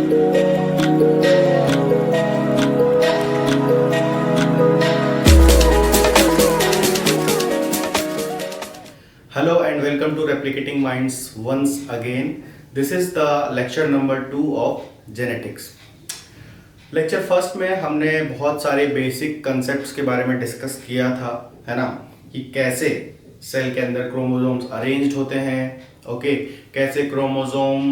Hello and welcome to Replicating Minds once again. This is the lecture number 2 of genetics. Lecture first में हमने बहुत सारे basic concepts के बारे में डिस्कस किया था, है ना, कि कैसे सेल के अंदर क्रोमोसोम्स अरेंज्ड होते हैं, ओके, कैसे क्रोमोसोम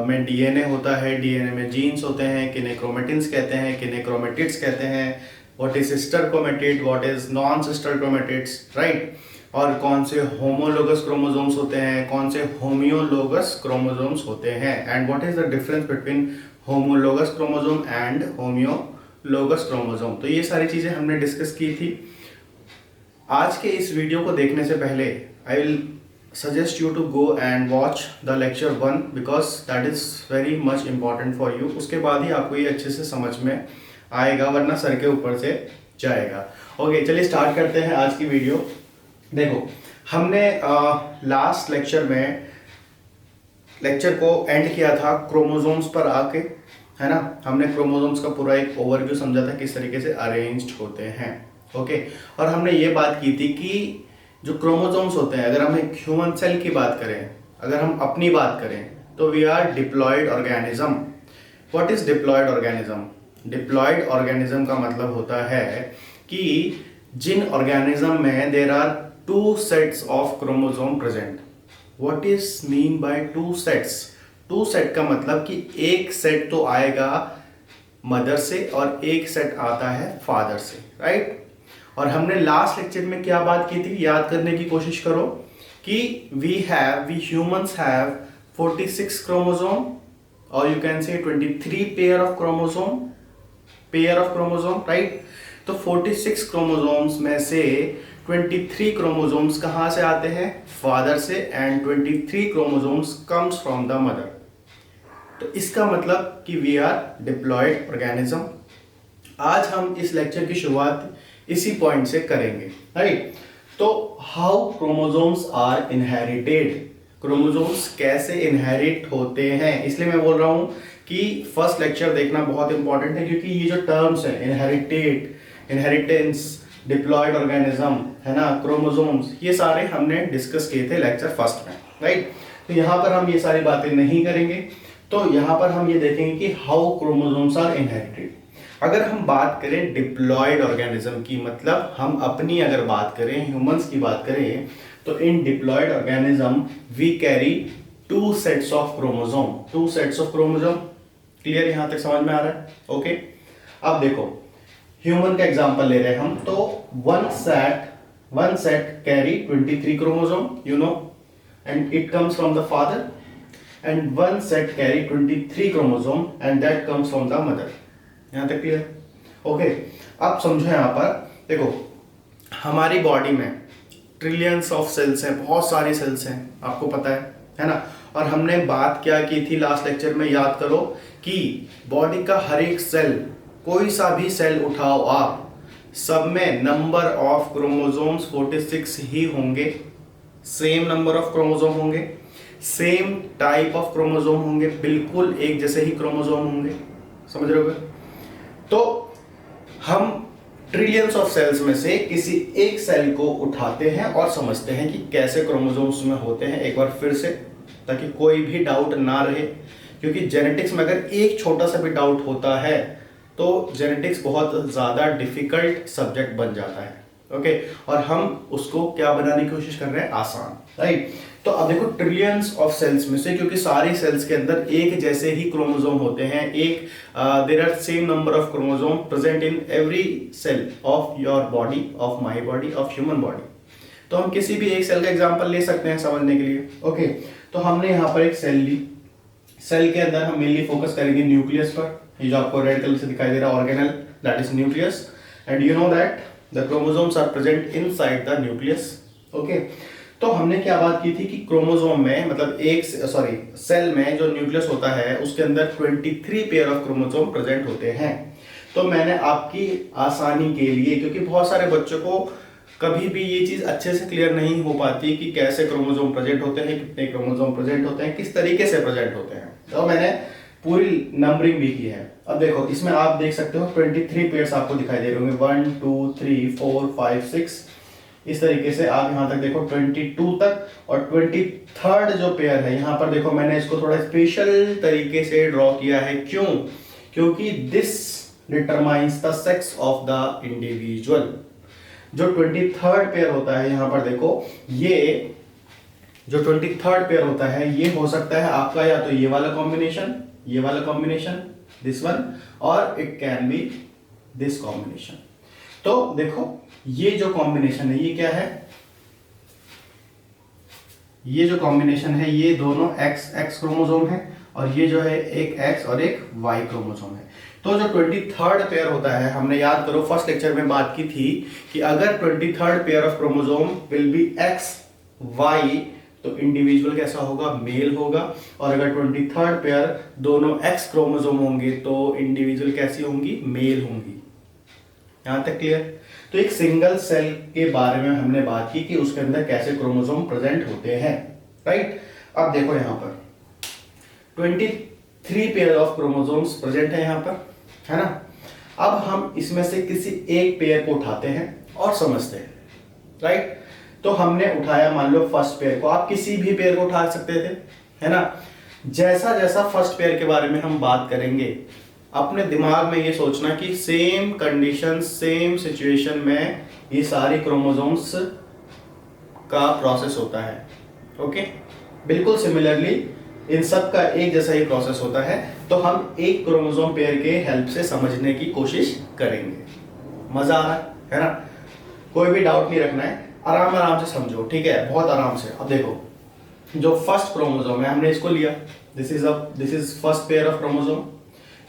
में डीएनए होता है, डीएनए में जीन्स होते हैं, किन्हें क्रोमेटिन्स कहते हैं, किन्हें क्रोमेटिड्स कहते हैं, what is sister chromatid, what is non sister chromatids, right, और कौन से होमोलोगस क्रोमोसोम्स होते हैं, कौन से होमियोलोगस क्रोमोसोम्स होते हैं, and what is the difference between homologous chromosome and homeologous chromosome. तो ये सारी चीज़ें हमने डिस्कस की थी। आज के इस वीडियो को देखने से पहले I will suggest you to go and watch the lecture 1 because that is very much important for you. उसके बाद ही आपको ये अच्छे से समझ में आएगा, वरना सर के ऊपर से जाएगा। ओके, चलिए स्टार्ट करते हैं आज की वीडियो। देखो, हमने लास्ट लेक्चर में लेक्चर को एंड किया था क्रोमोसोम्स पर आके, है ना। हमने क्रोमोसोम्स का पूरा एक ओवरव्यू समझा था, किस तरीके से अरेंज्ड होते हैं, ओके। और हमने ये बात की थी कि जो क्रोमोसोम्स होते हैं, अगर हम एक ह्यूमन सेल की बात करें, अगर हम अपनी बात करें, तो we are diploid organism. What is diploid organism? Diploid organism का मतलब होता है कि जिन ऑर्गेनिज्म में there are 2 sets of chromosome present. What is mean by 2 sets? 2 set का मतलब कि एक सेट तो आएगा मदर से और एक सेट आता है फादर से, राइट। और हमने लास्ट लेक्चर में क्या बात की थी, याद करने की कोशिश करो, कि वी ह्यूमंस हैव 46 क्रोमोसोम और यू कैन से 23 पेयर ऑफ क्रोमोसोम, राइट। तो 46 क्रोमोसोम्स में से 23 क्रोमोसोम्स कहाँ से आते हैं? फादर से, and 23 chromosomes comes from the mother. तो इसका मतलब कि वी आर डिप्लॉयड ऑर्गेनिज्म। आज हम इस लेक्चर की शुरुआत इसी पॉइंट से करेंगे, राइट। तो how chromosomes are inherited, chromosomes कैसे इनहेरिट होते हैं। इसलिए मैं बोल रहा हूं कि फर्स्ट लेक्चर देखना बहुत इंपॉर्टेंट है, क्योंकि ये जो टर्म्स है, इनहेरिटेड, इनहेरिटेंस, डिप्लॉयड ऑर्गेनिज्म, है ना, क्रोमोसोम्स, ये सारे हमने डिस्कस किए थे लेक्चर फर्स्ट में, राइट। तो यहाँ पर हम ये सारी बातें नहीं करेंगे। तो यहाँ पर हम ये देखेंगे कि हाउ क्रोमोसोम्स आर इनहेरिटेड। अगर हम बात करें डिप्लॉयड ऑर्गेनिज्म की, मतलब हम अपनी अगर बात करें, ह्यूमंस की बात करें, तो in diploid organism we carry 2 sets of chromosome. 2 sets of chromosome, clear? यहाँ तक समझ में आ रहा है? ओके। अब देखो, ह्यूमन का एग्जांपल ले रहे हैं हम, तो one set carry 23 chromosome, you know, and it comes from the father, and one set carry 23 chromosome and that comes from the mother. यहां तक क्लियर? ओके। अब समझो, यहां पर देखो, हमारी बॉडी में ट्रिलियंस ऑफ सेल्स हैं, बहुत सारी सेल्स हैं, आपको पता है ना। और हमने बात क्या की थी लास्ट लेक्चर में, याद करो, कि बॉडी का हर एक सेल, कोई सा भी सेल उठाओ आप, सब में नंबर ऑफ क्रोमोसोम्स 46 ही होंगे, सेम नंबर ऑफ क्रोमोसोम होंगे, सेम टाइप ऑफ क्रोमोसोम होंगे, बिल्कुल एक जैसे ही क्रोमोसोम होंगे, समझ रहे हो? तो हम ट्रिलियंस ऑफ सेल्स में से किसी एक सेल को उठाते हैं और समझते हैं कि कैसे क्रोमोसोम्स में होते हैं, एक बार फिर से, ताकि कोई भी डाउट ना रहे। क्योंकि जेनेटिक्स में अगर एक छोटा सा भी डाउट होता है तो जेनेटिक्स बहुत ज़्यादा डिफिकल्ट सब्जेक्ट बन जाता है, ओके। और हम उसको क्या बनाने की कोशिश कर रहे हैं? आसान, राइट। तो अब देखो, ट्रिलियंस ऑफ सेल्स में से, क्योंकि सारी सेल्स के अंदर एक जैसे ही क्रोमोसोम होते हैं, एक there are same number of chromosome present in every cell of your body, of my body, of human body. तो हम किसी भी एक सेल का एग्जाम्पल ले सकते हैं समझने के लिए, ओके। तो हमने यहाँ पर एक सेल ली, सेल के अंदर हम मेनली फोकस करेंगे न्यूक्लियस पर। ये जो आपको रेड कलर से दिखाई दे रहा है organelle, that is nucleus, and you know that the chromosomes are present inside the nucleus, okay. तो हमने क्या बात की थी कि क्रोमोसोम में, मतलब सेल में जो न्यूक्लियस होता है उसके अंदर 23 पेयर ऑफ क्रोमोसोम प्रेजेंट होते हैं। तो मैंने आपकी आसानी के लिए, क्योंकि बहुत सारे बच्चों को कभी भी ये चीज अच्छे से क्लियर नहीं हो पाती कि कैसे क्रोमोसोम प्रेजेंट होते हैं, कितने क्रोमोसोम प्रेजेंट होते हैं, किस तरीके से प्रेजेंट होते हैं, तो मैंने पूरी नंबरिंग भी की है। अब देखो इसमें आप देख सकते हो 23 पेयर्स आपको दिखाई दे रहे होंगे, 1 2 3 4 5 6, इस तरीके से आप यहाँ तक देखो 22 तक। और 23rd जो पेयर है यहाँ पर देखो, मैंने इसको थोड़ा स्पेशल तरीके से ड्रॉ किया है। क्यों? क्योंकि this determines the sex of the individual. जो 23rd पेयर होता है यहाँ पर देखो, ये जो 23rd पेयर होता है ये हो सकता है आपका या तो ये वाला कॉम्बिनेशन, ये वाला कॉम्बिनेशन, दिस वन, और it can be this combination. तो देखो ये जो कॉम्बिनेशन है ये क्या है, ये जो कॉम्बिनेशन है ये दोनों एक्स क्रोमोसोम है, और ये जो है एक एक्स और एक वाई क्रोमोसोम है। तो जो 23rd पेयर होता है, हमने याद करो फर्स्ट लेक्चर में बात की थी कि अगर 23rd pair of chromosome will be X Y, तो इंडिविजुअल कैसा होगा, मेल होगा। और अगर 23rd पेयर दोनों एक्स क्रोमोसोम होंगे तो इंडिविजुअल कैसी होंगी, मेल होंगी। यहां तक क्लियर? तो एक सिंगल सेल के बारे में हमने बात की कि उसके अंदर कैसे क्रोमोसोम प्रेजेंट होते हैं, राइट। अब देखो यहां पर 23 पेयर ऑफ क्रोमोसोम्स प्रेजेंट है यहां पर, है ना। अब हम इसमें से किसी एक पेयर को उठाते हैं और समझते हैं, राइट। तो हमने उठाया मान लो फर्स्ट पेयर को, आप किसी भी पेयर को उठा सकते थे, है ना। जैसा जैसा फर्स्ट पेयर के बारे में हम बात करेंगे, अपने दिमाग में ये सोचना कि सेम कंडीशन सेम सिचुएशन में ये सारी क्रोमोसोम्स का प्रोसेस होता है, ओके। बिल्कुल सिमिलरली इन सब का एक जैसा ही प्रोसेस होता है। तो हम एक क्रोमोसोम पेयर के हेल्प से समझने की कोशिश करेंगे। मजा आ रहा है ना? कोई भी डाउट नहीं रखना है, आराम आराम से समझो, ठीक है, बहुत आराम से। अब देखो जो फर्स्ट क्रोमोसोम है हमने इसको लिया, this is first pair of chromosome.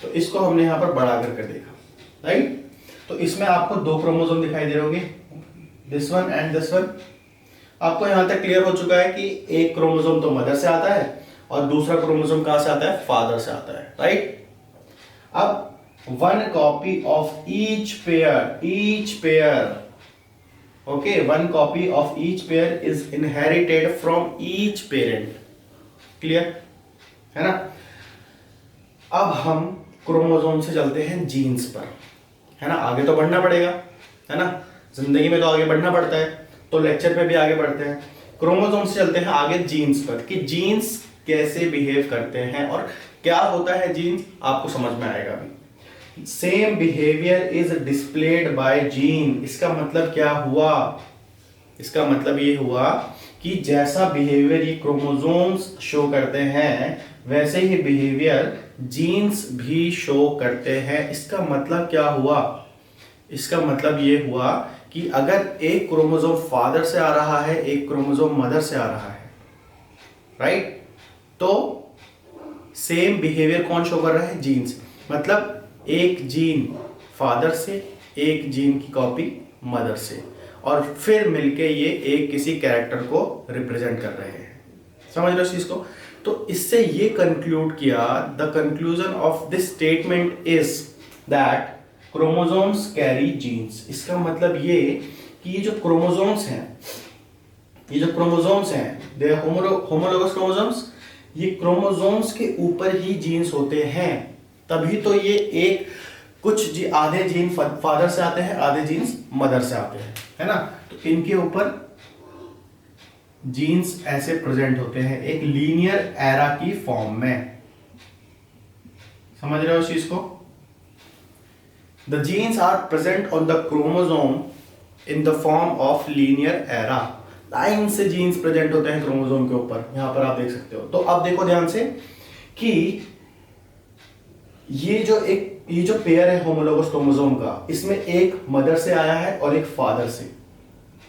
तो इसको हमने यहाँ पर बढ़ा कर देखा, राइट। तो इसमें आपको दो क्रोमोसोम दिखाई दे रहे होंगे, this one and this one. आपको यहाँ तक क्लियर हो चुका है कि एक क्रोमोसोम तो मदर से आता है और दूसरा क्रोमोसोम कहां से आता है, फादर से आता है, राइट। अब one copy of each pair, okay, one copy of each pair is inherited from each parent, clear है ना। अब हम क्रोमोसोम से चलते हैं जीन्स पर, है ना। आगे तो बढ़ना पड़ेगा, है ना, जिंदगी में तो आगे बढ़ना पड़ता है, तो लेक्चर पे भी आगे बढ़ते हैं। क्रोमोसोम से चलते हैं आगे जीन्स पर, कि जीन्स कैसे बिहेव करते हैं और क्या होता है जीन्स, आपको समझ में आएगा अभी। Same behaviour is displayed bye gene. इसका मतलब क्या हुआ, इसका मतलब ये हुआ कि जैसा बिहेवियर ये क्रोमोसोम्स शो करते हैं वैसे ही बिहेवियर जीन्स भी शो करते हैं। इसका मतलब क्या हुआ, इसका मतलब ये हुआ कि अगर एक क्रोमोसोम फादर से आ रहा है, एक क्रोमोसोम मदर से आ रहा है, राइट, तो सेम बिहेवियर कौन शो कर रहा है, जीन्स। मतलब एक जीन फादर से, एक जीन की कॉपी मदर से, और फिर मिलके ये एक किसी कैरेक्टर को रिप्रेजेंट कर रहे हैं। समझ रहे हो इस चीज को? तो इससे ये कंक्लूड किया, the conclusion of this statement is that chromosomes carry genes. इसका मतलब ये कि ये जो क्रोमोसोम्स हैं, ये जो क्रोमोसोम्स हैं, दे होमोलोगस क्रोमोसोम्स, ये क्रोमोसोम्स के ऊपर ही जीन्स होते हैं। तभी तो ये एक कुछ आधे जीन फादर से आते हैं, आधे जीन्स मदर से आते हैं, है ना। तो इनके ऊपर जीन्स ऐसे प्रेजेंट होते हैं एक लीनियर एरा की फॉर्म में। समझ रहे हो इस चीज को? The genes are present on the chromosome in the form of linear array. Line से जीन्स प्रेजेंट होते हैं क्रोमोसोम के ऊपर, यहां पर आप देख सकते हो। तो अब देखो ध्यान से कि ये जो पेयर है होमोलोगस क्रोमोसोम का, इसमें एक मदर से आया है और एक फादर से।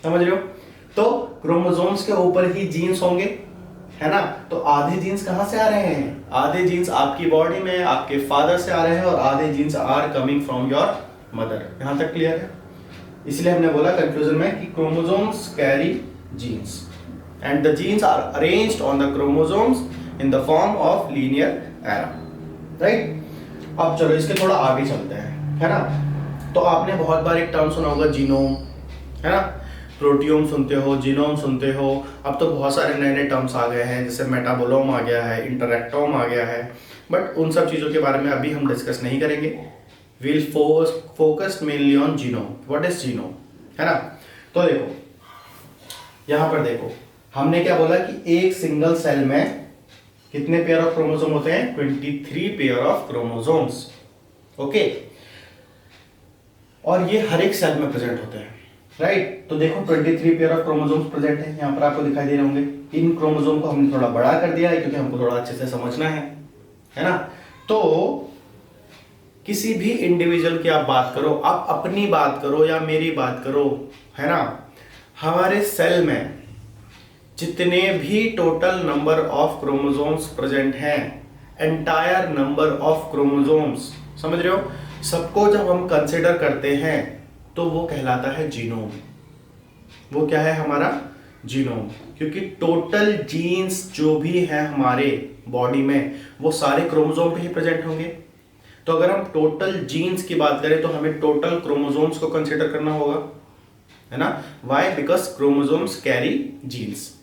समझ रहे हो? तो क्रोमोसोम्स के ऊपर ही जीन्स होंगे, है ना। तो आधे जीन्स कहां से आ रहे हैं, आधे जीन्स आपकी बॉडी में आपके फादर से आ रहे हैं और आधे genes are coming from your mother. यहां तक क्लियर है? इसलिए हमने बोला कंक्लूजन में कि chromosomes carry genes and the genes are arranged on the chromosomes in the form of linear array, right. अब चलो इसके थोड़ा आगे चलते हैं, है ना। तो आपने बहुत बार एक टर्म सुना होगा जीनोम, है ना। प्रोटियोम सुनते हो, जीनोम सुनते हो। अब तो बहुत सारे नए नए टर्म्स आ गए हैं, जैसे मेटाबोलोम आ गया है, इंटरेक्टोम आ गया है। बट उन सब चीज़ों के बारे में अभी हम डिस्कस नहीं करेंगे। Will focus mainly on genome. What is genome, है ना। तो देखो यहाँ पर देखो, हमने क्या बोला कि एक सिंगल सेल में कितने पेयर ऑफ क्रोमोसोम होते हैं, 23 पेयर ऑफ क्रोमोसोम्स। ओके, और ये हर एक सेल में प्रेजेंट होते हैं, राइट। तो देखो 23 पेयर ऑफ क्रोमोसोम्स प्रेजेंट है, यहाँ पर आपको दिखाई दे रहे होंगे। इन क्रोमोसोम को हमने थोड़ा बड़ा कर दिया है क्योंकि हमको थोड़ा अच्छे से समझना है ना। तो किसी भी इंडिविजुअल की आप बात करो, आप अपनी बात करो या मेरी बात करो, है ना, हमारे सेल में जितने भी total number of chromosomes present हैं, एंटायर नंबर ऑफ क्रोमोसोम्स, समझ रहे हो, सबको जब हम कंसिडर करते हैं तो वो कहलाता है जीनोम। वो क्या है हमारा जीनोम, क्योंकि टोटल जीन्स जो भी है हमारे बॉडी में वो सारे क्रोमोसोम पे ही प्रेजेंट होंगे। तो अगर हम टोटल जीन्स की बात करें तो हमें टोटल क्रोमोसोम्स को कंसिडर करना होगा, है ना। Why? Because chromosomes carry genes.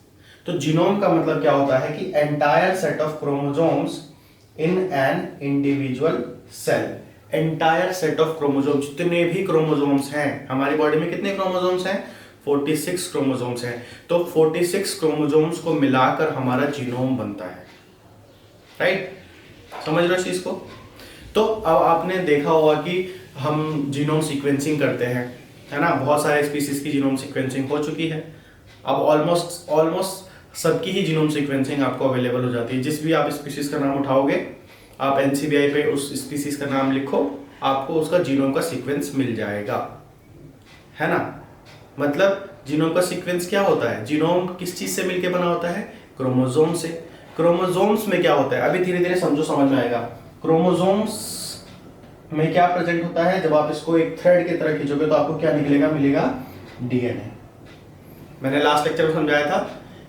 तो जीनोम का मतलब क्या होता है कि entire set of chromosomes in an individual cell. Entire set of chromosome, जितने भी क्रोमोसोम्स हैं हमारी बॉडी में, कितने क्रोमोसोम्स हैं, 46 क्रोमोसोम्स हैं। तो 46 क्रोमोसोम्स को मिलाकर हमारा जीनोम बनता है, राइट। समझ रहे हो इस चीज को। तो अब आपने देखा होगा कि हम जीनोम सीक्वेंसिंग करते हैं, है ना। बहुत सारे स्पीसीज की जीनोम सीक्वेंसिंग हो चुकी है। अब ऑलमोस्ट सबकी ही जीनोम सीक्वेंसिंग आपको अवेलेबल हो जाती है। जिस भी आप स्पीसीज का नाम उठाओगे, आप NCBI पे उस स्पीसीज का नाम लिखो, आपको उसका जीनोम का सीक्वेंस मिल जाएगा, है ना। मतलब जीनोम का सीक्वेंस क्या होता है, जीनोम किस चीज से मिलके बना होता है, क्रोमोसोम से। क्रोमोसोम्स में क्या होता है, अभी धीरे धीरे समझो, समझ में आएगा। क्रोमोसोम्स में क्या प्रेजेंट होता है, जब आप इसको एक थ्रेड की तरह खींचोगे तो आपको क्या निकलेगा, मिलेगा DNA। मैंने लास्ट लेक्चर में समझाया था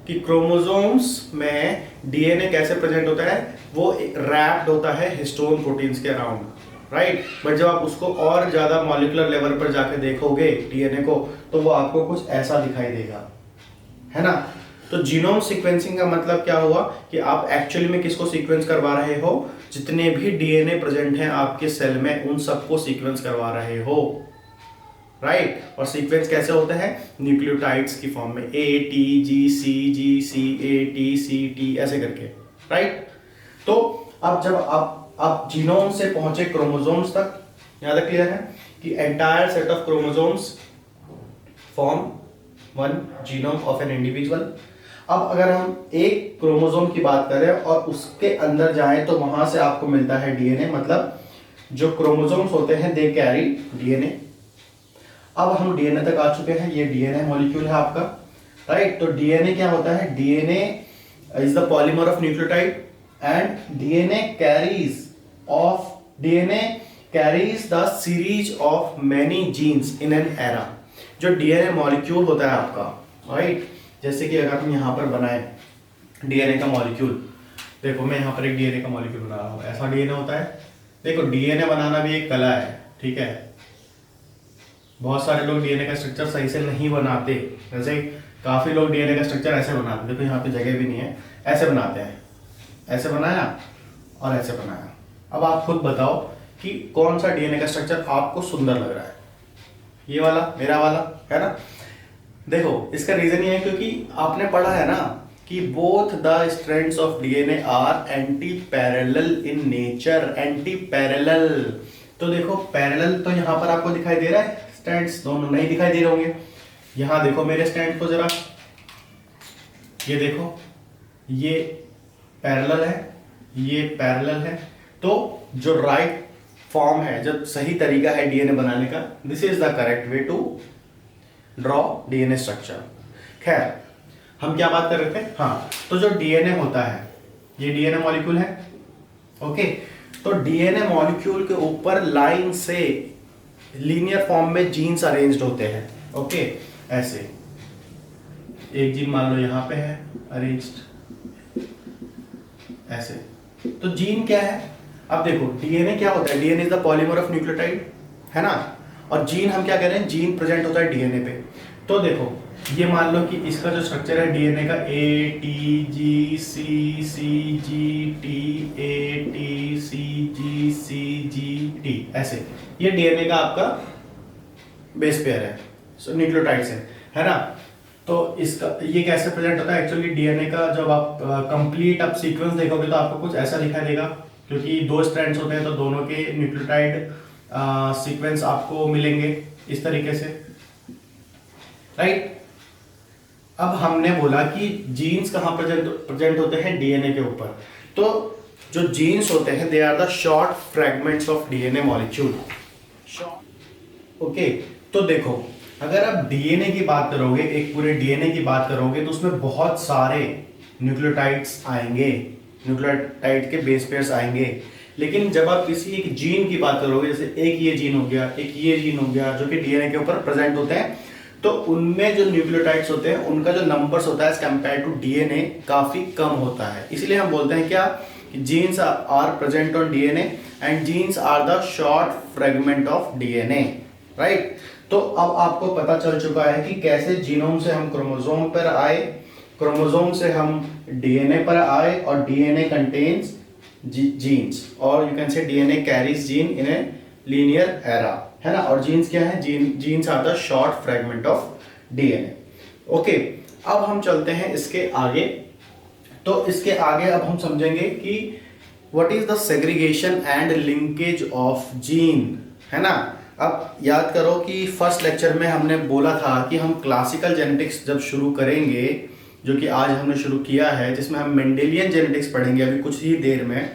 कि क्रोमोसोम्स में DNA कैसे प्रेजेंट होता है, वो रैप्ड होता है हिस्टोन प्रोटीन्स के अराउंड, राइट। बट जब आप उसको और ज्यादा मॉलिक्यूलर लेवल पर जाके देखोगे DNA को, तो वो आपको कुछ ऐसा दिखाई देगा, है ना। तो जीनोम सीक्वेंसिंग का मतलब क्या हुआ कि आप एक्चुअली में किसको सीक्वेंस करवा रहे हो, जितने भी DNA प्रेजेंट हैं आपके सेल में उन सबको सीक्वेंस करवा रहे हो, राइट। और सीक्वेंस कैसे होता है, न्यूक्लियोटाइड्स की फॉर्म में, ATGCGCATCT ऐसे करके, राइट। तो अब जब आप जीनोम से पहुंचे क्रोमोसोम्स तक, यहां तक क्लियर है कि entire set of chromosomes form one genome of an individual. अब अगर हम एक क्रोमोसोम की बात करें और उसके अंदर जाएं तो वहां से आपको मिलता है DNA। मतलब जो क्रोमोसोम्स होते हैं दे कैरी DNA। अब हम DNA तक आ चुके हैं, ये DNA मॉलिक्यूल है आपका, राइट। तो DNA क्या होता है, DNA is the polymer of nucleotide and DNA carries the series of many genes in an array. जो DNA मॉलिक्यूल होता है आपका, राइट, जैसे कि अगर हम यहाँ पर बनाए DNA का मॉलिक्यूल, देखो मैं यहाँ पर एक DNA का मॉलिक्यूल बना रहा हूँ, ऐसा DNA होता है। देखो DNA बनाना भी एक कला है, ठीक है। बहुत सारे लोग DNA का स्ट्रक्चर सही से नहीं बनाते, जैसे काफी लोग DNA का स्ट्रक्चर ऐसे बनाते, देखो यहाँ पे जगह भी नहीं है, ऐसे बनाते हैं, ऐसे बनाया और ऐसे बनाया। अब आप खुद बताओ कि कौन सा DNA का स्ट्रक्चर आपको सुंदर लग रहा है, ये वाला, मेरा वाला, है ना। देखो इसका रीजन ये है क्योंकि आपने पढ़ा है ना कि both the strands of DNA are anti parallel in nature. Anti parallel, तो देखो पैरेलल तो यहाँ पर आपको दिखाई दे रहा है, स्टैंड्स दोनों नहीं दिखाई दे रहे होंगे। यहाँ देखो मेरे स्टैंड को जरा, ये देखो, ये पैरेलल है, ये पैरेलल है। तो जो राइट फॉर्म है, जो सही तरीका है DNA बनाने का, this is the correct way to draw DNA structure. खैर हम क्या बात कर रहे थे, हाँ, तो जो DNA होता है, ये DNA मॉलिक्यूल है, ओके। तो DNA मॉलिक्यूल के ऊपर लाइन से लीनियर फॉर्म में जीन्स अरेंज्ड होते हैं, ओके। ऐसे एक जीन मान लो यहाँ पे है अरेंज्ड, ऐसे। तो जीन क्या है, अब देखो DNA क्या होता है, DNA is the polymer of nucleotide, है ना। और जीन हम क्या कह रहे हैं, जीन प्रेजेंट होता है DNA पे। तो देखो ये मान लो कि इसका जो स्ट्रक्चर है डीएनए का ATGCCGTATCGCGT ऐसे, ये डीएनए का आपका बेस पेयर है, न्यूक्लियोटाइड्स है ना। तो इसका ये कैसे प्रेजेंट होता है एक्चुअली डीएनए का, जब आप कंप्लीट आप सीक्वेंस देखोगे तो आपको कुछ ऐसा दिखाई देगा, क्योंकि दो स्ट्रैंड्स होते हैं तो दोनों के न्यूक्लियोटाइड सीक्वेंस आपको मिलेंगे इस तरीके से, राइट। अब हमने बोला कि जीन्स कहाँ प्रेजेंट होते हैं, डीएनए के ऊपर। तो जो जीन्स होते हैं they are the short fragments of DNA molecule. Okay, तो देखो अगर आप डीएनए की बात करोगे, एक पूरे डीएनए की बात करोगे तो उसमें बहुत सारे न्यूक्लियोटाइड्स आएंगे, न्यूक्लियोटाइड के बेस पेयर्स आएंगे। लेकिन जब आप किसी एक जीन की बात करोगे, जैसे एक ये जीन हो गया, एक ये जीन हो गया, जो कि डीएनए के ऊपर प्रेजेंट होते हैं, तो उनमें जो न्यूक्लियोटाइड्स होते हैं उनका जो नंबर्स होता है एज कंपेयर टू डीएनए काफी कम होता है। इसलिए हम बोलते हैं क्या, genes are present on DNA and genes are the short fragment of DNA, right. तो अब आपको पता चल चुका है कि कैसे जीनोम से हम क्रोमोसोम पर आए, क्रोमोसोम से हम डीएनए पर आए, और डीएनए कंटेन्स जीन्स, और you can say DNA carries gene in a linear array, है ना। और जीन्स क्या है, genes are the short fragment of DNA. Okay, अब हम चलते हैं इसके आगे। तो इसके आगे अब हम समझेंगे कि what is the segregation and linkage of gene, है ना। अब याद करो कि फर्स्ट लेक्चर में हमने बोला था कि हम क्लासिकल जेनेटिक्स जब शुरू करेंगे, जो कि आज हमने शुरू किया है, जिसमें हम मेंडेलियन जेनेटिक्स पढ़ेंगे अभी कुछ ही देर में,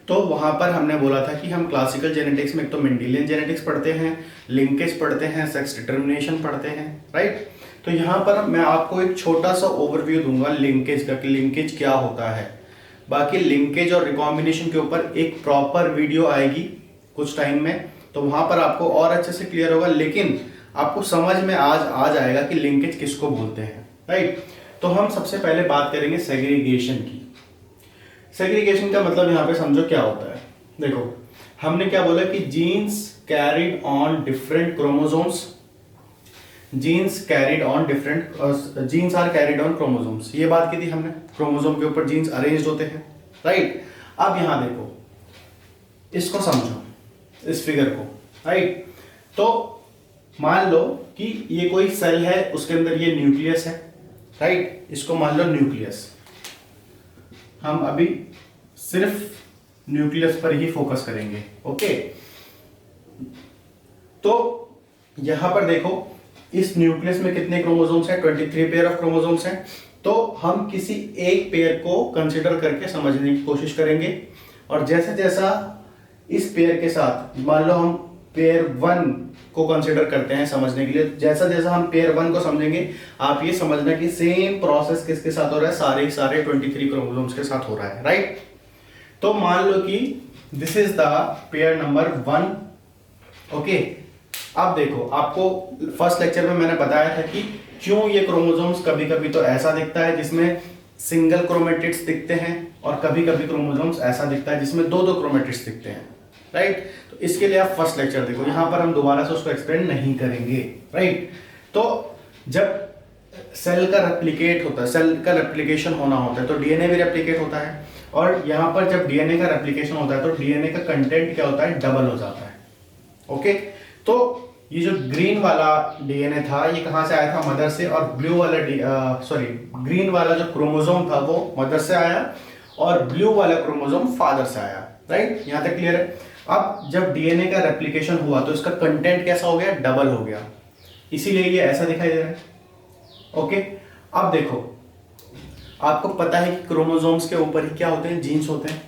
तो वहाँ पर हमने बोला था कि हम क्लासिकल जेनेटिक्स में एक तो मेंडेलियन जेनेटिक्स पढ़ते हैं, लिंकेज पढ़ते हैं, सेक्स डिटर्मिनेशन पढ़ते हैं, राइट। तो यहाँ पर मैं आपको एक छोटा सा ओवरव्यू दूंगा लिंकेज का, कि लिंकेज क्या होता है। बाकी लिंकेज और रिकॉम्बिनेशन के ऊपर एक प्रॉपर वीडियो आएगी कुछ टाइम में, तो वहाँ पर आपको और अच्छे से क्लियर होगा, लेकिन आपको समझ में आज आ जाएगा कि लिंकेज किसको बोलते हैं, राइट। तो हम सबसे पहले बात करेंगे सेग्रीगेशन की। सेग्रीगेशन का मतलब यहाँ पे समझो क्या होता है। देखो हमने क्या बोला कि genes carried on different chromosomes, genes carried on different, genes are carried on chromosomes, ये बात की थी हमने, क्रोमोसोम के ऊपर जीन्स अरेंज्ड होते हैं, राइट। अब यहाँ देखो, इसको समझो, इस फिगर को, राइट। तो मान लो कि ये कोई सेल है, उसके अंदर ये न्यूक्लियस है, राइट। इसको मान लो न्यूक्लियस, हम अभी सिर्फ न्यूक्लियस पर ही फोकस करेंगे, ओके। तो यहां पर देखो इस न्यूक्लियस में कितने क्रोमोसोम्स हैं, 23 पेयर ऑफ क्रोमोसोम्स हैं। तो हम किसी एक पेयर को कंसिडर करके समझने की कोशिश करेंगे, और जैसे जैसा इस पेयर के साथ, मान लो हम पेयर 1 को कंसिडर करते हैं समझने के लिए, जैसा जैसा हम पेयर 1 को समझेंगे, आप ये समझना कि सेम प्रोसेस किसके साथ हो रहा है, सारे 23 क्रोमोसोम्स के साथ हो रहा है, राइट। तो मान लो कि this is the pair number 1, okay. अब देखो, आपको फर्स्ट लेक्चर में मैंने बताया था कि क्यों ये क्रोमोसोम्स कभी कभी तो ऐसा दिखता है जिसमें सिंगल क्रोमेटिड्स दिखते हैं, और कभी कभी क्रोमोसोम्स ऐसा दिखता है जिसमें दो क्रोमेटिड्स दिखते हैं, राइट। तो इसके लिए आप फर्स्ट लेक्चर देखो, यहां पर हम दोबारा से उसको एक्सप्लेन नहीं करेंगे, राइट। तो जब सेल का रेप्लिकेट होता है, सेल का रेप्लिकेशन होना होता है, तो डीएनए भी रेप्लिकेट होता है, और यहां पर जब डीएनए का रेप्लिकेशन होता है तो डीएनए का कंटेंट क्या होता है, डबल हो जाता है, ओके। तो ये जो ग्रीन वाला डीएनए था ये कहां से आया था, मदर से, और ब्लू वाला ग्रीन वाला जो क्रोमोसोम था वो मदर से आया, और ब्लू वाला क्रोमोसोम फादर से आया, राइट। यहां तक क्लियर है। अब जब डीएनए का रेप्लिकेशन हुआ तो इसका कंटेंट कैसा हो गया, डबल हो गया, इसीलिए ये ऐसा दिखाई दे रहा है, ओके। अब देखो, आपको पता है कि क्रोमोसोम्स के ऊपर ही क्या होते हैं, जीन्स होते हैं,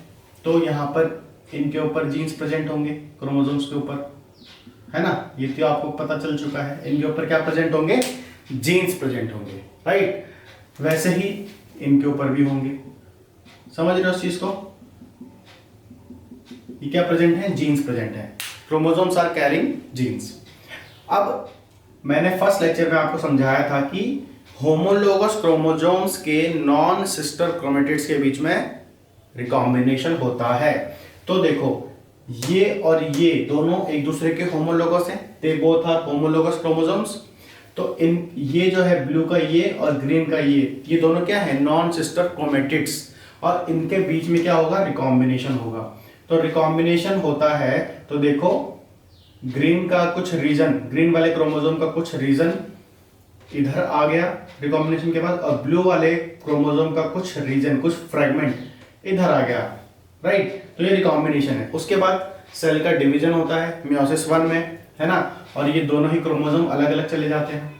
तो यहां पर इनके ऊपर जीन्स प्रेजेंट होंगे, क्रोमोसोम्स के ऊपर, है ना। ये तो आपको पता चल चुका है, इनके ऊपर क्या प्रेजेंट होंगे, जीन्स प्रेजेंट होंगे, राइट। वैसे ही इनके ऊपर भी होंगे, समझ रहे हो इस चीज को, ये क्या प्रेजेंट है, जीन्स प्रेजेंट है, क्रोमोसोम्स आर कैरिंग जीन्स। अब मैंने फर्स्ट लेक्चर में आपको समझाया था कि होमोलोगस क्रोमोसोम्स के नॉन सिस्टर क्रोमेटिड्स के बीच में रिकॉम्बिनेशन होता है। तो देखो ये और ये दोनों एक दूसरे के होमोलोगस हैं, they both are homologous chromosomes. तो इन ये जो है ब्लू का ये और ग्रीन का ये दोनों क्या है, नॉन सिस्टर क्रोमेटिड्स, और इनके बीच में क्या होगा, रिकॉम्बिनेशन होगा। तो रिकॉम्बिनेशन होता है तो देखो ग्रीन का कुछ रीजन, ग्रीन वाले क्रोमोसोम का कुछ रीजन इधर आ गया रिकॉम्बिनेशन के बाद, और ब्लू वाले क्रोमोसोम का कुछ रीजन, कुछ फ्रेगमेंट इधर आ गया, राइट। तो ये रिकॉम्बिनेशन है। उसके बाद सेल का डिवीजन होता है मियोसिस 1 में, है ना, और ये दोनों ही क्रोमोसोम अलग अलग चले जाते हैं,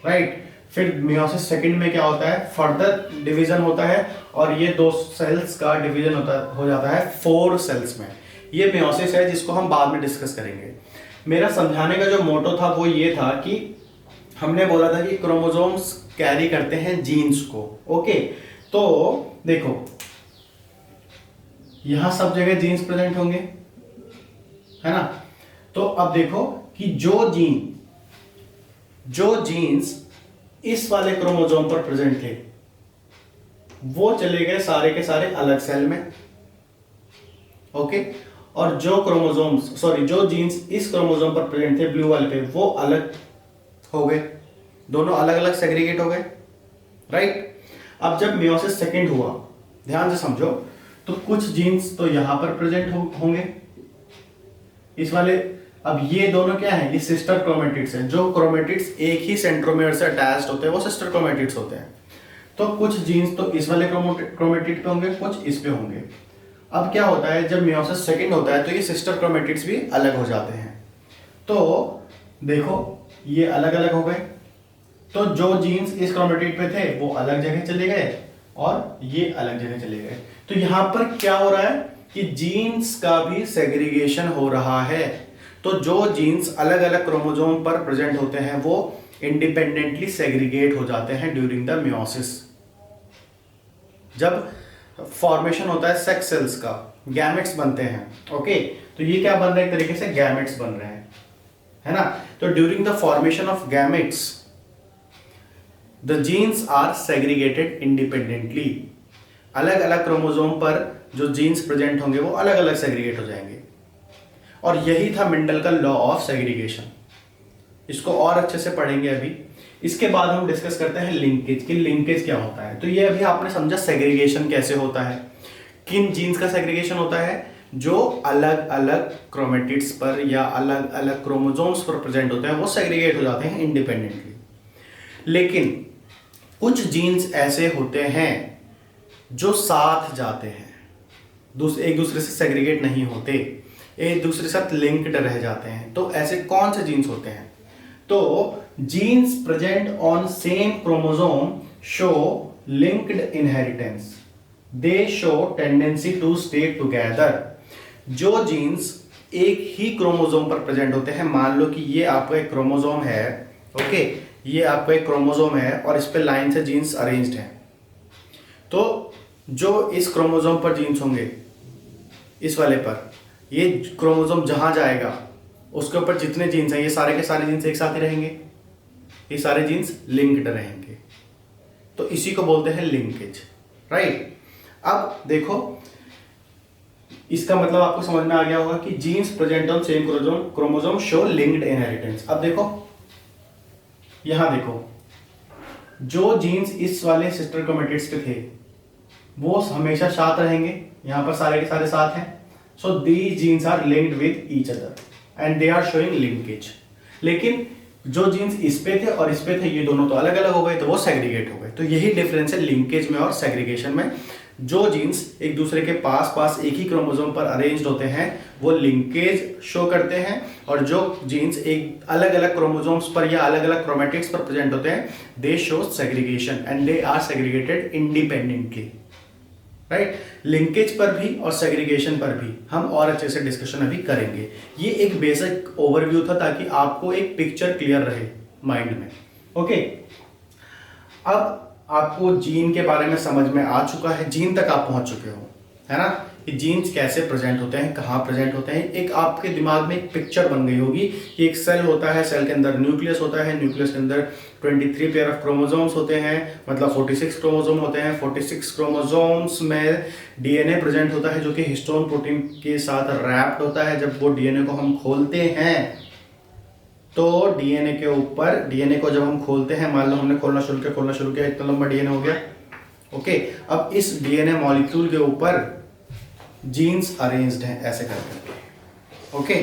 राइट। फिर मियोसिस सेकंड में क्या होता है, फर्दर डिवीजन होता है, और ये दो सेल्स का डिवीजन हो जाता है 4 सेल्स में। ये मियोसिस है जिसको हम बाद में डिस्कस करेंगे। मेरा समझाने का जो मोटो था वो ये था कि हमने बोला था कि क्रोमोसोम्स कैरी करते हैं जीन्स को, ओके। तो देखो यहां सब जगह जीन्स प्रेजेंट होंगे, है ना। तो अब देखो कि जो जीन्स इस वाले क्रोमोसोम पर प्रेजेंट थे वो चले गए सारे के सारे अलग सेल में, ओके। और जो जीन्स इस क्रोमोसोम पर प्रेजेंट थे ब्लू वाले पे, वो अलग हो गए, दोनों अलग अलग सेग्रीगेट हो गए, राइट। अब जब मियोसिस सेकंड हुआ, ध्यान से समझो, तो कुछ जीन्स तो यहां पर प्रेजेंट होंगे इस वाले। अब ये दोनों क्या है, ये सिस्टर क्रोमेटिड्स हैं। जो क्रोमेटिड्स एक ही सेंट्रोमियर से अटैच्ड होते हैं वो सिस्टर क्रोमेटिड्स होते हैं। तो कुछ जीन्स तो इस वाले क्रोमेटिड पे होंगे, कुछ इस पे होंगे। अब क्या होता है, जब मियोसिस सेकंड होता है तो ये सिस्टर क्रोमेटिड्स भी अलग हो जाते हैं। तो देखो ये अलग अलग हो गए, तो जो जीन्स इस क्रोमेटिड पे थे वो अलग जगह चले गए और ये अलग जगह चले गए। तो यहां पर क्या हो रहा है कि जीन्स का भी सेग्रीगेशन हो रहा है। तो जो जीन्स अलग अलग क्रोमोसोम पर प्रेजेंट होते हैं वो इंडिपेंडेंटली सेग्रीगेट हो जाते हैं ड्यूरिंग द मियोसिस। जब फॉर्मेशन होता है सेक्स सेल्स का, गैमेट्स बनते हैं, ओके। तो ये क्या बन रहे हैं, एक तरीके से गैमेट्स बन रहे हैं, है ना। तो during the formation of gametes the genes are segregated independently. अलग अलग क्रोमोसोम पर जो जीन्स प्रेजेंट होंगे वो अलग अलग सेग्रीगेट हो जाएंगे। और यही था मेंडल का लॉ ऑफ सेग्रीगेशन। इसको और अच्छे से पढ़ेंगे अभी। इसके बाद हम डिस्कस करते हैं लिंकेज, कि लिंकेज क्या होता है। तो ये अभी आपने समझा सेग्रीगेशन कैसे होता है, किन जीन्स का सेग्रीगेशन होता है, जो अलग अलग क्रोमेटिड्स पर या अलग अलग क्रोमोसोम्स पर प्रेजेंट होते हैं वो सेग्रीगेट हो जाते हैं इंडिपेंडेंटली। लेकिन कुछ जीन्स ऐसे होते हैं जो साथ जाते हैं, एक दूसरे से सेग्रीगेट नहीं होते, एक दूसरे के साथ लिंक्ड रह जाते हैं। तो ऐसे कौन से जीन्स होते हैं, तो genes present on same chromosome show linked inheritance, they show tendency to stay together. जो जीन्स एक ही क्रोमोसोम पर प्रेजेंट होते हैं, मान लो कि ये आपका एक क्रोमोसोम है, ओके, ये आपका एक क्रोमोसोम है और इस पे लाइन से जीन्स अरेंज्ड हैं। तो जो इस क्रोमोसोम पर जीन्स होंगे, इस वाले पर, ये क्रोमोसोम जहां जाएगा उसके ऊपर जितने जीन्स हैं ये सारे के सारे जीन्स एक साथ ही रहेंगे, ये सारे जीन्स लिंक्ड रहेंगे। तो इसी को बोलते हैं लिंकेज, राइट। अब देखो इसका मतलब आपको समझ में आ गया होगा कि jeans present on same chromosome show linked inheritance. अब देखो यहां देखो, जो जीन्स इस वाले सिस्टर क्रोमेटिड्स के थे वो हमेशा साथ रहेंगे, यहां पर सारे के सारे साथ हैं। So these genes are linked with each other and they are showing linkage. लेकिन जो जीन्स इस पे थे और इस पे थे ये दोनों तो अलग अलग हो गए, तो वो सेग्रीगेट हो गए। तो यही डिफरेंस है लिंकेज में और सेग्रीगेशन में। जो जीन्स एक दूसरे के पास पास एक ही क्रोमोसोम पर अरेंज्ड होते हैं वो लिंकेज शो करते हैं, और जो जीन्स एक अलग अलग क्रोमोसोम्स पर या अलग अलग क्रोमेटिड्स पर प्रेजेंट होते हैं they show segregation and they are segregated independently, right. Linkage पर भी और सेग्रीगेशन पर भी हम और अच्छे से डिस्कशन अभी करेंगे। ये एक बेसिक ओवरव्यू था ताकि आपको एक पिक्चर क्लियर रहे माइंड में, ओके। अब आपको जीन के बारे में समझ में आ चुका है, जीन तक आप पहुंच चुके हो, है ना, कि जीन्स कैसे प्रेजेंट होते हैं, कहाँ प्रेजेंट होते हैं। एक आपके दिमाग में एक पिक्चर बन गई होगी कि एक सेल होता है, सेल के अंदर न्यूक्लियस होता है, न्यूक्लियस के अंदर 23 पेयर ऑफ क्रोमोसोम्स होते हैं, मतलब 46 क्रोमोसोम होते हैं। 46 क्रोमोसोम्स में डीएनए प्रेजेंट होता है जो कि हिस्टोन प्रोटीन के साथ रैप्ड होता है। जब वो डीएनए को हम खोलते हैं तो डीएनए के ऊपर, डीएनए को जब हम खोलते हैं, मान लो हमने खोलना शुरू किया, इतना लंबा डीएनए हो गया। ओके, अब इस डीएनए मॉलिक्यूल के ऊपर जीन्स अरेंज्ड हैं ऐसे करके। ओके,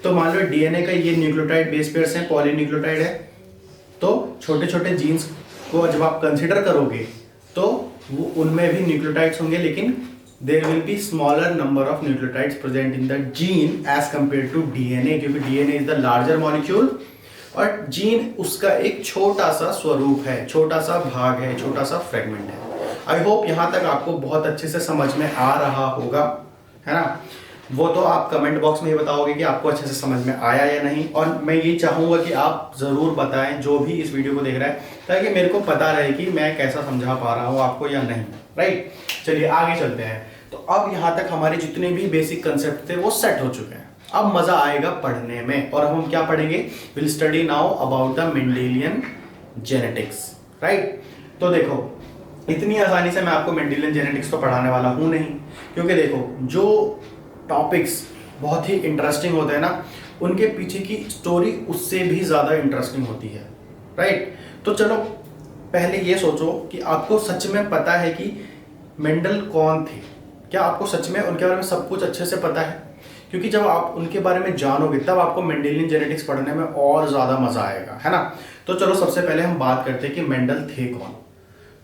तो मान लो डीएनए का ये न्यूक्लियोटाइड बेस पेयर्स हैं, पॉलीन्यूक्लियोटाइड है, तो छोटे छोटे जीन्स को जब आप कंसिडर करोगे तो वो उनमें भी न्यूक्लियोटाइड्स होंगे, लेकिन there will be smaller number of nucleotides present in the gene as compare to DNA, क्योंकि DNA is the larger molecule और जीन उसका एक छोटा सा स्वरूप है, छोटा सा भाग है, छोटा सा फ्रेगमेंट है। आई होप यहाँ तक आपको बहुत अच्छे से समझ में आ रहा होगा, है ना। वो तो आप कमेंट बॉक्स में ही बताओगे कि आपको अच्छे से समझ में आया या नहीं, और मैं ये चाहूँगा कि आप ज़रूर बताएं जो भी इस वीडियो को देख रहा है, ताकि मेरे को पता रहे कि मैं कैसा समझा पा रहा हूँ आपको या नहीं। राइट, चलिए आगे चलते हैं। तो अब यहाँ तक हमारे जितने भी बेसिक कंसेप्ट थे वो सेट हो चुके हैं। अब मज़ा आएगा पढ़ने में, और हम क्या पढ़ेंगे, will study now about the Mendelian genetics. Right, तो देखो इतनी आसानी से मैं आपको मेंडेलियन जेनेटिक्स को पढ़ाने वाला हूँ नहीं, क्योंकि देखो जो टॉपिक्स बहुत ही इंटरेस्टिंग होते हैं ना, उनके पीछे की स्टोरी उससे भी ज़्यादा इंटरेस्टिंग होती है। राइट, तो चलो पहले ये सोचो कि आपको सच में पता है कि मेंडल कौन थे? क्या आपको सच में उनके बारे में सब कुछ अच्छे से पता है? क्योंकि जब आप उनके बारे में जानोगे तब आपको मेंडेलियन जेनेटिक्स पढ़ने में और ज़्यादा मज़ा आएगा, है ना। तो चलो सबसे पहले हम बात करते हैं कि मेंडल थे कौन।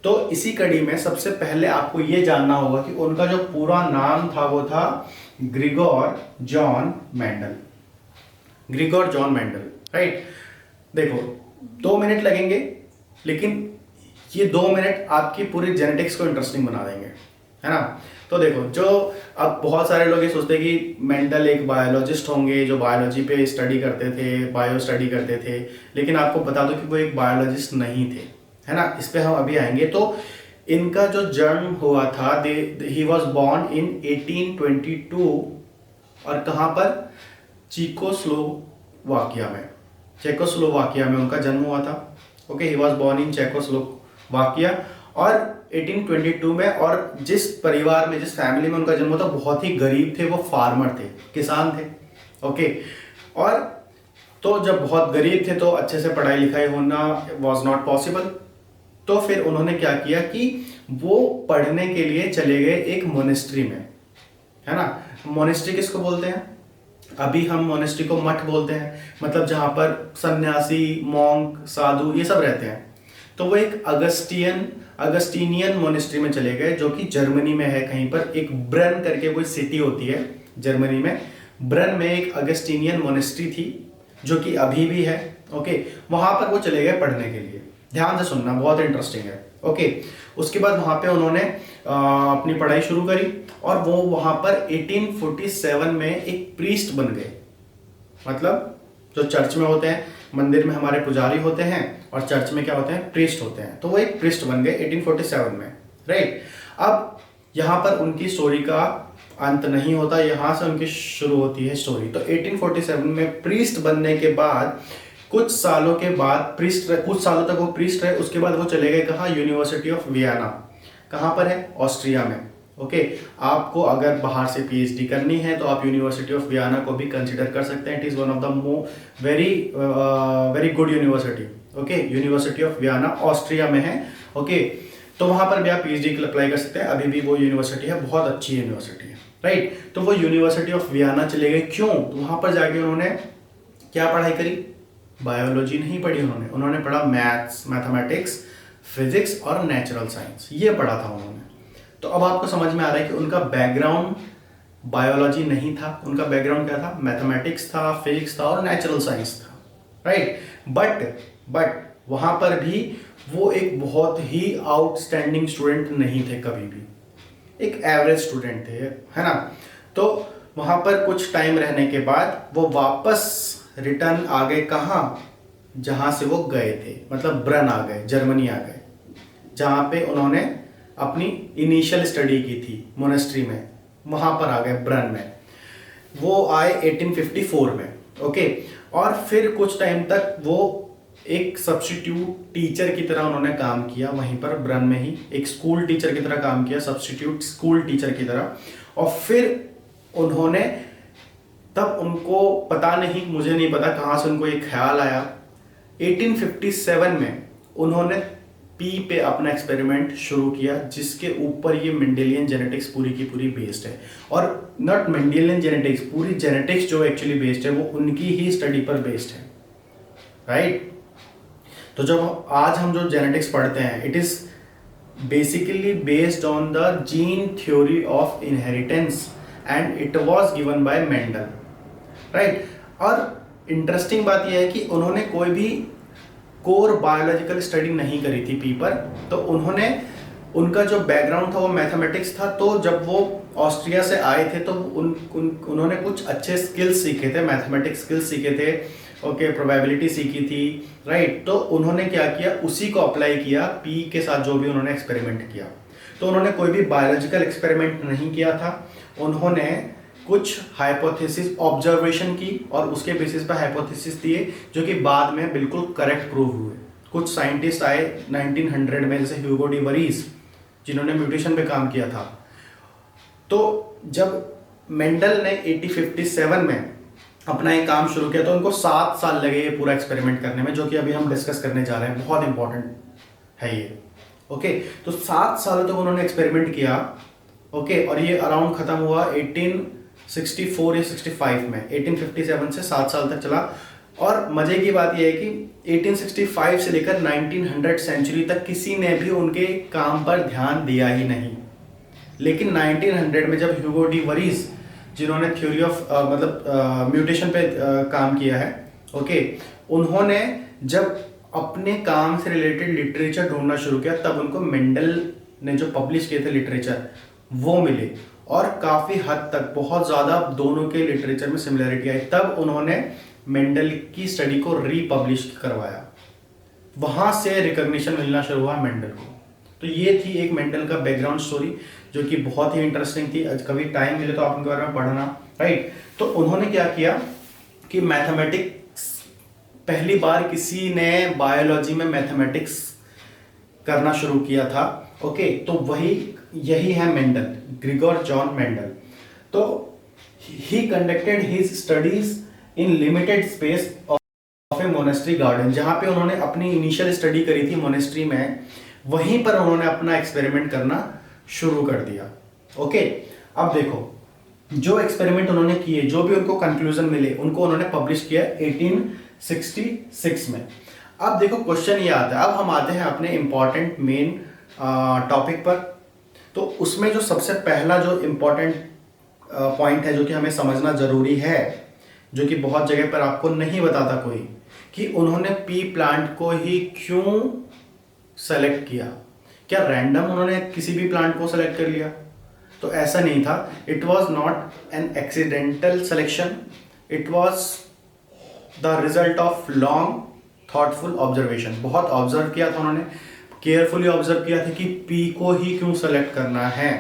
तो इसी कड़ी में सबसे पहले आपको ये जानना होगा कि उनका जो पूरा नाम था वो था Grigor John Mendel. Grigor John Mendel. Right, देखो 2 मिनट लगेंगे, लेकिन ये 2 मिनट आपकी पूरी जेनेटिक्स को इंटरेस्टिंग बना देंगे, है ना। तो देखो, जो अब बहुत सारे लोग ये सोचते हैं कि मेंडल एक बायोलॉजिस्ट होंगे जो बायोलॉजी पे स्टडी करते थे, बायो स्टडी करते थे, लेकिन आपको बता दो कि वो एक बायोलॉजिस्ट नहीं थे, है ना। इस पे हम अभी आएंगे। तो इनका जो जन्म हुआ था, ही वॉज बॉर्न इन 1822, और कहाँ पर, चेकोस्लोवाकिया में। चेकोस्लोवाकिया में उनका जन्म हुआ था। Okay, he was born in Czechoslovakia और 1822 में। और जिस परिवार में, जिस फैमिली में उनका जन्म हुआ था, बहुत ही गरीब थे, वो फार्मर थे, किसान थे। ओके, और तो जब बहुत गरीब थे तो अच्छे से पढ़ाई लिखाई होना वॉज नॉट पॉसिबल। तो फिर उन्होंने क्या किया कि वो पढ़ने के लिए चले गए एक मोनेस्ट्री में, है ना। मोनेस्ट्री किसको बोलते हैं? अभी हम मोनेस्ट्री को मठ बोलते हैं, मतलब जहाँ पर सन्यासी, मॉन्क, साधु ये सब रहते हैं। तो वो एक अगस्टीनियन मोनेस्ट्री में चले गए, जो कि जर्मनी में है कहीं पर। एक ब्रन करके कोई सिटी होती है जर्मनी में, ब्रन में एक अगस्टीनियन मोनेस्ट्री थी, जो कि अभी भी है। ओके, वहाँ पर वो चले गए पढ़ने के लिए। ध्यान से सुनना, बहुत इंटरेस्टिंग है। ओके, उसके बाद वहाँ पे उन्होंने अपनी पढ़ाई शुरू करी, और वो वहाँ पर 1847 में एक प्रीस्ट बन गए। मतलब जो चर्च में होते हैं, मंदिर में हमारे पुजारी होते हैं, और चर्च में क्या होते हैं, प्रीस्ट होते हैं। तो वो एक प्रीस्ट बन गए 1847 में। राइट, अब यहाँ पर उनकी स्टोरी का अंत नहीं होता, यहाँ से उनकी शुरू होती है स्टोरी। तो 1847 में प्रीस्ट बनने के बाद कुछ सालों तक वो प्रीस्ट रहे। उसके बाद वो चले गए कहाँ, यूनिवर्सिटी ऑफ वियना। कहाँ पर है, ऑस्ट्रिया में। ओके, आपको अगर बाहर से पीएचडी करनी है तो आप यूनिवर्सिटी ऑफ वियना को भी कंसिडर कर सकते हैं। It is one of the very good university. Okay, university of Vienna Austria में है। ओके, तो वहाँ पर भी आप पीएचडी के लिए अप्लाई कर सकते हैं। अभी भी वो यूनिवर्सिटी है, बहुत अच्छी यूनिवर्सिटी है। राइट, तो वो यूनिवर्सिटी ऑफ वियना चले गए। क्यों? तो वहाँ पर जाके उन्होंने क्या पढ़ाई करी? बायोलॉजी नहीं पढ़ी उन्होंने पढ़ा मैथ्स, मैथमेटिक्स, फिजिक्स और नेचुरल साइंस, ये पढ़ा था उन्होंने। तो अब आपको समझ में आ रहा है कि उनका बैकग्राउंड बायोलॉजी नहीं था, उनका बैकग्राउंड क्या था, मैथमेटिक्स था, फिजिक्स था और नेचुरल साइंस था। राइट, बट वहाँ पर भी वो एक बहुत ही आउटस्टैंडिंग स्टूडेंट नहीं थे कभी भी, एक एवरेज स्टूडेंट थे, है ना। तो वहाँ पर कुछ टाइम रहने के बाद वो वापस रिटर्न आ गए कहाँ, जहाँ से वो गए थे, मतलब ब्रन आ गए, जर्मनी आ गए, जहाँ पे उन्होंने अपनी इनिशियल स्टडी की थी मोनेस्ट्री में, वहाँ पर आ गए ब्रन में। वो आए 1854 में। ओके, और फिर कुछ टाइम तक वो एक सब्स्टिट्यूट टीचर की तरह उन्होंने काम किया वहीं पर ब्रन में ही, एक स्कूल टीचर की तरह काम किया, सब्स्टिट्यूट स्कूल टीचर की तरह। और फिर उन्होंने तब उनको पता नहीं, मुझे नहीं पता कहाँ से उनको ये ख्याल आया, 1857 में उन्होंने पी पे अपना एक्सपेरिमेंट शुरू किया, जिसके ऊपर ये मेंडेलियन जेनेटिक्स पूरी की पूरी बेस्ड है। और नॉट मेंडेलियन जेनेटिक्स, पूरी जेनेटिक्स जो एक्चुअली बेस्ड है वो उनकी ही स्टडी पर बेस्ड है, राइट। तो जब आज हम जो जेनेटिक्स पढ़ते हैं, it is basically based on the gene theory of inheritance and it was given by Mendel, right. और इंटरेस्टिंग बात यह है कि उन्होंने कोई भी कोर बायोलॉजिकल स्टडी नहीं करी थी पी पर। तो उनका जो बैकग्राउंड था वो मैथमेटिक्स था। तो जब वो ऑस्ट्रिया से आए थे तो उन्होंने कुछ अच्छे स्किल्स सीखे थे, मैथमेटिक्स स्किल्स सीखे थे, ओके, प्रोबेबिलिटी सीखी थी, राइट। तो उन्होंने क्या किया, उसी को अप्लाई किया पी के साथ, जो भी उन्होंने एक्सपेरिमेंट किया। तो उन्होंने कोई भी बायोलॉजिकल एक्सपेरिमेंट नहीं किया था, उन्होंने कुछ हाइपोथेसिस ऑब्जर्वेशन की और उसके बेसिस पर हाइपोथेसिस दिए, जो कि बाद में बिल्कुल करेक्ट प्रूव हुए। कुछ साइंटिस्ट आए 1900 में, जैसे ह्यूगो डी वरीज, जिन्होंने म्यूटेशन पे काम किया था। तो जब मेंडल ने 1857 में अपना ये काम शुरू किया तो उनको 7 साल लगे ये पूरा एक्सपेरिमेंट करने में, जो कि अभी हम डिस्कस करने जा रहे हैं, बहुत इंपॉर्टेंट है ये, ओके। तो 7 साल तक उन्होंने एक्सपेरिमेंट किया, ओके। और ये अराउंड खत्म हुआ 1864 या 65 में। 1857 से 7 साल तक चला। और मजे की बात यह है कि 1865 से लेकर 1900 सेंचुरी तक किसी ने भी उनके काम पर ध्यान दिया ही नहीं। लेकिन 1900 में जब ह्यूगो डी वरीज, जिन्होंने थ्योरी ऑफ म्यूटेशन पे काम किया है, ओके, उन्होंने जब अपने काम से रिलेटेड लिटरेचर ढूंढना शुरू किया, तब उनको मेंडल ने जो पब्लिश किए थे लिटरेचर वो मिले। और काफ़ी हद तक बहुत ज़्यादा दोनों के लिटरेचर में सिमिलरिटी आई। तब उन्होंने मेंडल की स्टडी को रीपब्लिश करवाया, वहाँ से रिकॉग्निशन मिलना शुरू हुआ मेंडल को। तो ये थी एक मेंडल का बैकग्राउंड स्टोरी, जो कि बहुत ही इंटरेस्टिंग थी। कभी टाइम मिले तो आप उनके बारे में पढ़ना, राइट। तो उन्होंने क्या किया कि मैथमेटिक्स, पहली बार किसी ने बायोलॉजी में मैथमेटिक्स करना शुरू किया था, ओके। तो यही है मेंडल, ग्रिगोर जॉन मेंडल। तो he conducted his studies in limited space of a monastery garden, जहां पे उन्होंने अपनी इनिशियल स्टडी करी थी मोनेस्ट्री में, वहीं पर उन्होंने अपना एक्सपेरिमेंट करना शुरू कर दिया, ओके। अब देखो, जो एक्सपेरिमेंट उन्होंने किए, जो भी उनको कंक्लूजन मिले, उनको उन्होंने पब्लिश किया 1866 में। अब देखो क्वेश्चन ये आता है, अब हम आते हैं अपने इंपॉर्टेंट मेन टॉपिक पर। तो उसमें जो सबसे पहला जो इंपॉर्टेंट पॉइंट है, जो कि हमें समझना जरूरी है, जो कि बहुत जगह पर आपको नहीं बताता कोई, कि उन्होंने पी प्लांट को ही क्यों सेलेक्ट किया। क्या रैंडम उन्होंने किसी भी प्लांट को सेलेक्ट कर लिया? तो ऐसा नहीं था। It was not an accidental selection, it was the result of long thoughtful observation. बहुत ऑब्जर्व किया था उन्होंने, केयरफुली ऑब्जर्व किया था कि पी को ही क्यों सेलेक्ट करना है,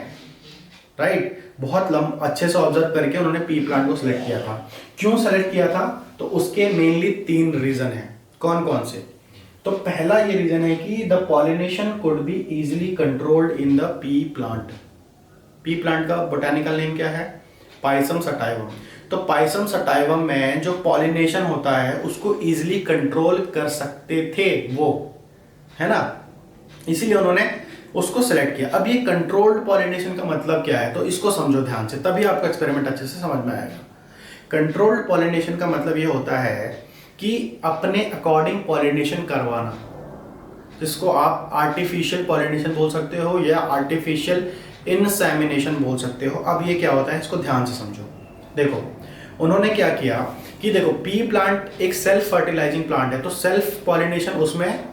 राइट। बहुत अच्छे से ऑब्जर्व करके उन्होंने पी प्लांट को सिलेक्ट किया था। क्यों सेलेक्ट किया था? तो उसके मेनली 3 रीजन हैं। कौन कौन से? तो पहला ये रीजन है कि the pollination could be easily controlled in the pea plant. P plant का बोटेनिकल नेम क्या है? Pisum sativum. तो पाइसम सटाइवम में जो पॉलिनेशन होता है उसको इजीली कंट्रोल कर सकते थे वो, है ना, इसीलिए उन्होंने उसको सेलेक्ट किया। अब ये कंट्रोल्ड पॉलिनेशन का मतलब क्या है, तो इसको समझो ध्यान से, तभी आपका एक्सपेरिमेंट अच्छे से समझ में आएगा। कंट्रोल्ड पॉलिनेशन का मतलब ये होता है कि अपने अकॉर्डिंग पॉलिनेशन करवाना, जिसको आप आर्टिफिशियल पॉलिनेशन बोल सकते हो या आर्टिफिशियल इनसेमिनेशन बोल सकते हो। अब ये क्या होता है, इसको ध्यान से समझो। देखो उन्होंने क्या किया कि देखो पी प्लांट एक सेल्फ फर्टिलाइजिंग प्लांट है, तो सेल्फ पॉलिनेशन उसमें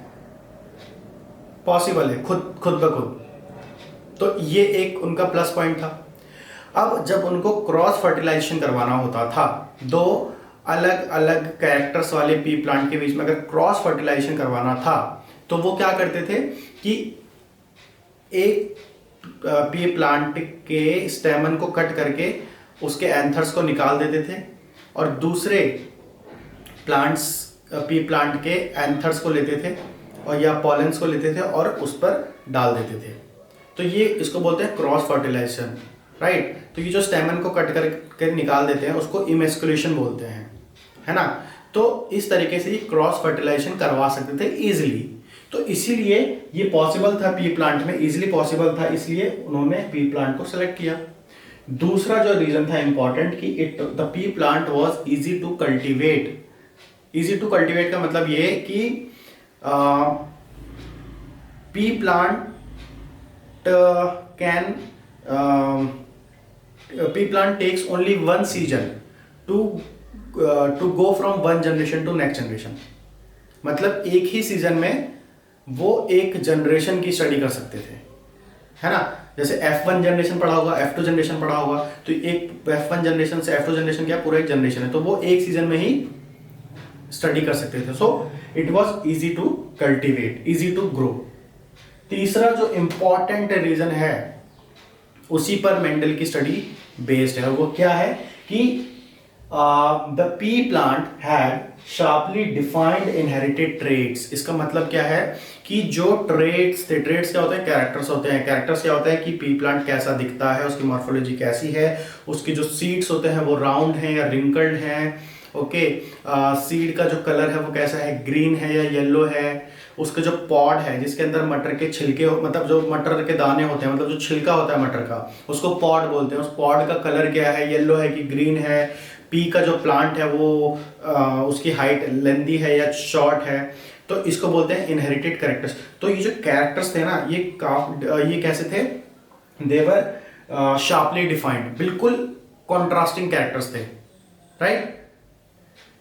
पॉसिबल है, खुद ब खुद। तो ये एक उनका प्लस पॉइंट था। अब जब उनको क्रॉस फर्टिलाइजेशन करवाना होता था, 2 अलग अलग कैरेक्टर्स वाले पी प्लांट के बीच में अगर क्रॉस फर्टिलाइजेशन करवाना था, तो वो क्या करते थे कि एक पी प्लांट के स्टेमन को कट करके उसके एंथर्स को निकाल देते थे और दूसरे पी प्लांट के एंथर्स को लेते थे और या पॉलेंस को लेते थे और उस पर डाल देते थे। तो ये इसको बोलते हैं क्रॉस फर्टिलाइजेशन। राइट। तो ये जो स्टेमन को कट करके निकाल देते हैं उसको इमेस्कुलेशन बोलते हैं, है ना। तो इस तरीके से ये क्रॉस फर्टिलाइजेशन करवा सकते थे इजिली। तो इसीलिए ये पॉसिबल था पी प्लांट में, इजिली पॉसिबल था, इसलिए उन्होंने पी प्लांट को सिलेक्ट किया। दूसरा जो रीजन था इंपॉर्टेंट कि the pea plant was easy to cultivate. Easy to cultivate का मतलब ये कि pea plant can pea plant takes only one season to go from one generation to next generation। मतलब एक ही सीजन में वो एक जनरेशन की स्टडी कर सकते थे, है ना। जैसे F1 जनरेशन पढ़ा होगा, F2 जनरेशन पढ़ा होगा, तो एक F1 जनरेशन से F2 जनरेशन क्या पूरा एक जनरेशन है, तो वो एक सीजन में ही स्टडी कर सकते थे। So it was easy to cultivate, easy to grow. तीसरा जो इंपॉर्टेंट रीजन है उसी पर मेंडल की स्टडी बेस्ड है, वो क्या है कि the pea plant had sharply defined inherited traits. इसका मतलब क्या है कि जो ट्रेड्स थे, ट्रेड्स क्या होते हैं, कैरेक्टर्स होते हैं। कैरेक्टर्स क्या होता है कि पी प्लांट कैसा दिखता है, उसकी मॉर्फोलॉजी कैसी है, उसके जो सीड्स होते हैं वो राउंड हैं या रिंकल्ड हैं, ओके। सीड का जो कलर है वो कैसा है, ग्रीन है या येलो है। उसका जो पॉड है जिसके अंदर मटर के छिलके मतलब जो मटर के दाने होते हैं, मतलब जो छिलका होता है मटर का, उसको पॉड बोलते हैं। उस पॉड का कलर क्या है, येलो है कि ग्रीन है। पी का जो प्लांट है वो उसकी हाइट लेंथी है या शॉर्ट है, तो इसको बोलते हैं इनहेरिटेड कैरेक्टर्स। तो ये जो कैरेक्टर्स थे ना, ये कैसे थे, देवर शार्पली डिफाइंड, बिल्कुल कॉन्ट्रास्टिंग कैरेक्टर्स थे, राइट।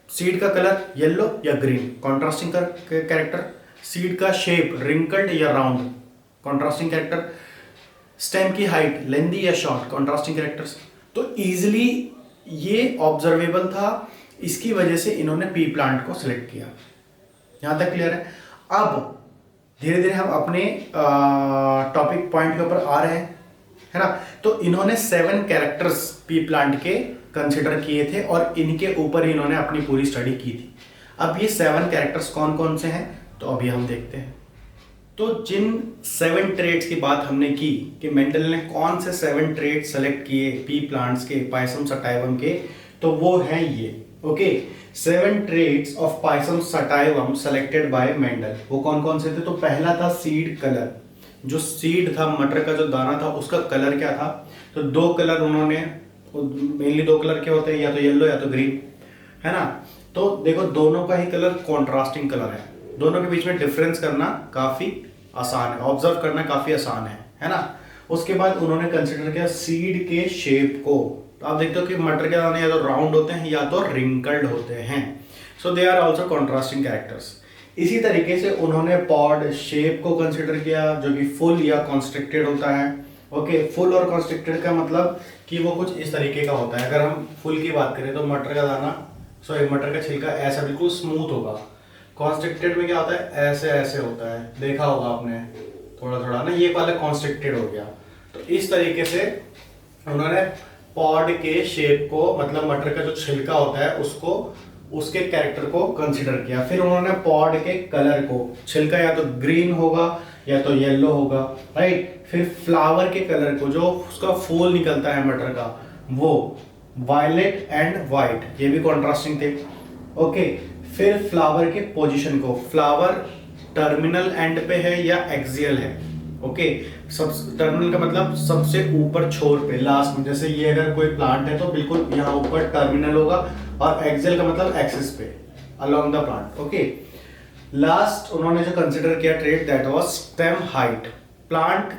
सीड का कलर येलो या ग्रीन, कॉन्ट्रास्टिंग कैरेक्टर। सीड का शेप रिंकल्ड या राउंड, कॉन्ट्रास्टिंग कैरेक्टर। स्टेम की हाइट लेंथी या शॉर्ट, कॉन्ट्रास्टिंग कैरेक्टर्स। तो इजीली ये ऑब्जर्वेबल था, इसकी वजह से इन्होंने पी प्लांट को सिलेक्ट किया। यहां तक क्लियर है। अब धीरे धीरे हम अपने टॉपिक पॉइंट के ऊपर आ रहे हैं, है ना। तो इन्होंने 7 कैरेक्टर्स पी प्लांट के कंसिडर किए थे और इनके ऊपर ही इन्होंने अपनी पूरी स्टडी की थी। अब ये 7 कैरेक्टर्स कौन कौन से हैं, तो अभी हम देखते हैं। तो जिन 7 ट्रेड्स की बात हमने की कि मेंडल ने कौन से 7 ट्रेड सेलेक्ट किए पी प्लांट्स के, पायसम सटाइवम के, तो वो हैं ये, okay. 7 traits of Pisum sativum selected by Mendel. वो कौन कौन से थे, तो पहला था सीड कलर। जो सीड था, मटर का जो दाना था, उसका कलर क्या था, तो 2 कलर उन्होंने, मेनली 2 कलर के होते हैं, या तो येलो या तो ग्रीन, है ना। तो देखो दोनों का ही कलर कॉन्ट्रास्टिंग कलर है, दोनों के बीच में डिफरेंस करना काफी आसान है, ऑब्जर्व करना काफी आसान है ना। उसके बाद उन्होंने कंसिडर किया सीड के शेप को। तो आप देखते हो कि मटर के दाने या तो राउंड होते हैं या तो रिंकल्ड होते हैं, so they are also contrasting characters. इसी तरीके से उन्होंने पॉड शेप को कंसिडर किया, जो कि फुल या कॉन्स्ट्रिक्टेड होता है, ओके। फुल और कॉन्स्ट्रिक्टेड का मतलब कि वो कुछ इस तरीके का होता है। अगर हम फुल की बात करें तो मटर का दाना, सॉरी मटर का छिलका ऐसा बिल्कुल स्मूथ होगा। कॉन्स्ट्रिक्टेड में क्या होता है, ऐसे ऐसे होता है, देखा होगा आपने थोड़ा थोड़ा ना, ये वाला कॉन्स्ट्रिक्टेड हो गया। तो इस तरीके से उन्होंने पॉड के शेप को, मतलब मटर का जो छिलका होता है उसको, उसके कैरेक्टर को कंसीडर किया। फिर उन्होंने पॉड के कलर को, छिलका या तो ग्रीन होगा या तो येलो होगा, राइट। फिर फ्लावर के कलर को, जो उसका फूल निकलता है मटर का, वो वायलेट एंड वाइट, ये भी कॉन्ट्रास्टिंग थे, ओके। फिर फ्लावर के पोजीशन को, फ्लावर टर्मिनल एंड पे है या एक्सियल है, ओके। सब टर्मिनल का मतलब सबसे ऊपर छोर पे, लास्ट में। जैसे ये अगर कोई प्लांट है तो बिल्कुल यहाँ ऊपर टर्मिनल होगा, और एक्सियल का मतलब एक्सिस पे, along the plant, okay. Last उन्होंने जो कंसिडर किया trade, that was stem height. Plant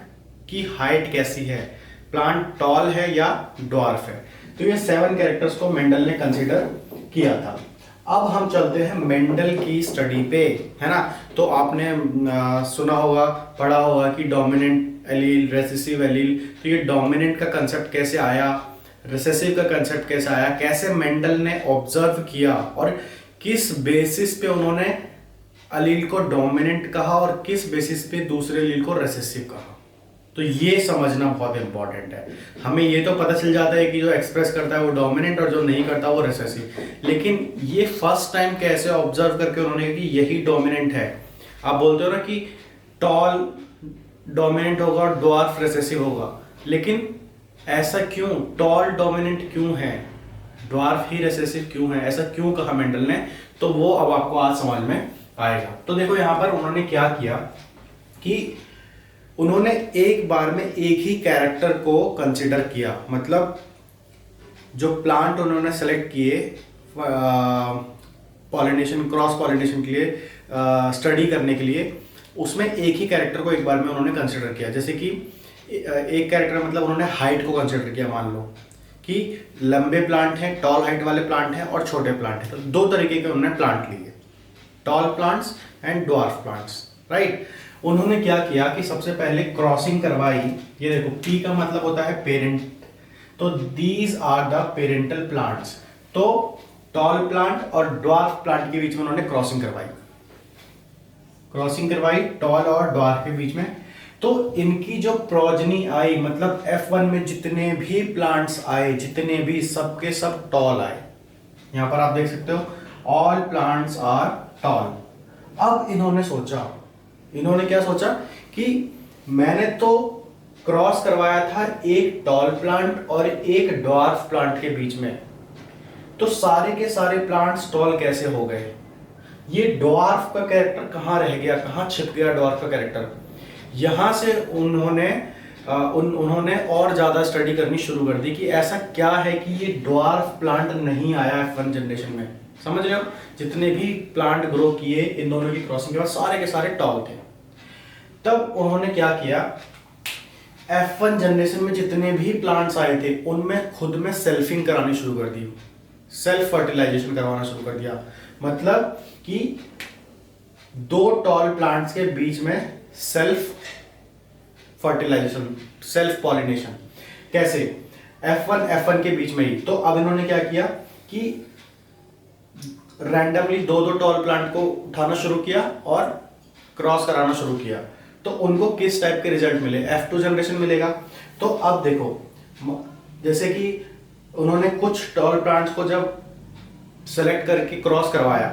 की हाइट कैसी है, प्लांट टॉल है या ड्वार्फ है। तो ये 7 कैरेक्टर्स को मेंडल ने कंसिडर किया था। अब हम चलते हैं मेंडल की स्टडी पे, है ना। तो आपने सुना होगा, पढ़ा होगा कि डोमिनेंट एलील, रेसेसिव एलील। तो ये डोमिनेंट का कंसेप्ट कैसे आया, रिसेसिव का कंसेप्ट कैसे आया, कैसे मेंडल ने ऑब्जर्व किया और किस बेसिस पे उन्होंने अलील को डोमिनेंट कहा और किस बेसिस पे दूसरे अलील को रिसेसिव कहा। तो ये समझना बहुत इंपॉर्टेंट है। हमें ये तो पता चल जाता है कि जो एक्सप्रेस करता है वो डोमिनेंट और जो नहीं करता वो रिसेसिव, लेकिन ये फर्स्ट टाइम कैसे ऑब्जर्व करके उन्होंने कि यही डोमिनेंट है। आप बोलते हो ना कि टॉल डोमिनेंट होगा और ड्वार्फ रिसेसिव होगा, लेकिन ऐसा क्यों, टॉल डोमिनेंट क्यों है, ड्वार्फ ही रिसेसिव क्यों है, ऐसा क्यों कहा मेंडल ने, तो वो अब आपको आज समझ में आएगा। तो देखो यहाँ पर उन्होंने क्या किया कि उन्होंने एक बार में एक ही कैरेक्टर को कंसिडर किया, मतलब जो प्लांट उन्होंने सेलेक्ट किए पॉलिनेशन, क्रॉस पॉलिनेशन के लिए, स्टडी करने के लिए, उसमें एक ही कैरेक्टर को एक बार में उन्होंने कंसिडर किया। जैसे कि एक कैरेक्टर मतलब उन्होंने हाइट को कंसिडर किया, मान लो कि लंबे प्लांट हैं, टॉल हाइट वाले प्लांट हैं और छोटे प्लांट हैं, तो दो तरीके के उन्होंने प्लांट लिए, tall plants and dwarf plants, right. उन्होंने क्या किया कि सबसे पहले क्रॉसिंग करवाई। ये देखो पी का मतलब होता है पेरेंट, तो these are the parental plants. तो टॉल प्लांट और ड्वार्फ प्लांट के बीच में उन्होंने क्रॉसिंग करवाई टॉल और ड्वार्फ के बीच में। तो इनकी जो प्रोजनी आई, मतलब F1 में जितने भी प्लांट्स आए, जितने भी, सबके सब टॉल आए। यहां पर आप देख सकते हो ऑल प्लांट्स आर टॉल। अब इन्होंने क्या सोचा कि मैंने तो क्रॉस करवाया था एक टॉल प्लांट और एक ड्वार्फ प्लांट के बीच में, तो सारे के सारे प्लांट्स टॉल कैसे हो गए, ये ड्वार्फ का कैरेक्टर कहाँ रह गया, कहाँ छिप गया ड्वार्फ का कैरेक्टर। यहां से उन्होंने और ज्यादा स्टडी करनी शुरू कर दी कि ऐसा क्या है कि ये ड्वार्फ प्लांट नहीं आया F1 जनरेशन में। समझ रहे हो, जितने भी प्लांट ग्रो किए इन दोनों की क्रॉसिंग के बाद सारे के सारे टॉल थे। तब उन्होंने क्या किया, F1 जनरेशन में जितने भी प्लांट्स आए थे उनमें खुद में सेल्फिंग करानी शुरू कर दी, सेल्फ फर्टिलाइजेशन करवाना शुरू कर दिया। मतलब कि दो टॉल प्लांट्स के बीच में सेल्फ फर्टिलाइजेशन, सेल्फ पॉलिनेशन। कैसे, F1 के बीच में ही। तो अब इन्होंने क्या किया कि रैंडमली दो दो टॉल प्लांट को उठाना शुरू किया और क्रॉस कराना शुरू किया, तो उनको किस टाइप के रिजल्ट मिले, F2 जनरेशन मिलेगा। तो अब देखो, जैसे कि उन्होंने कुछ टॉल प्लांट्स को जब सेलेक्ट करके क्रॉस करवाया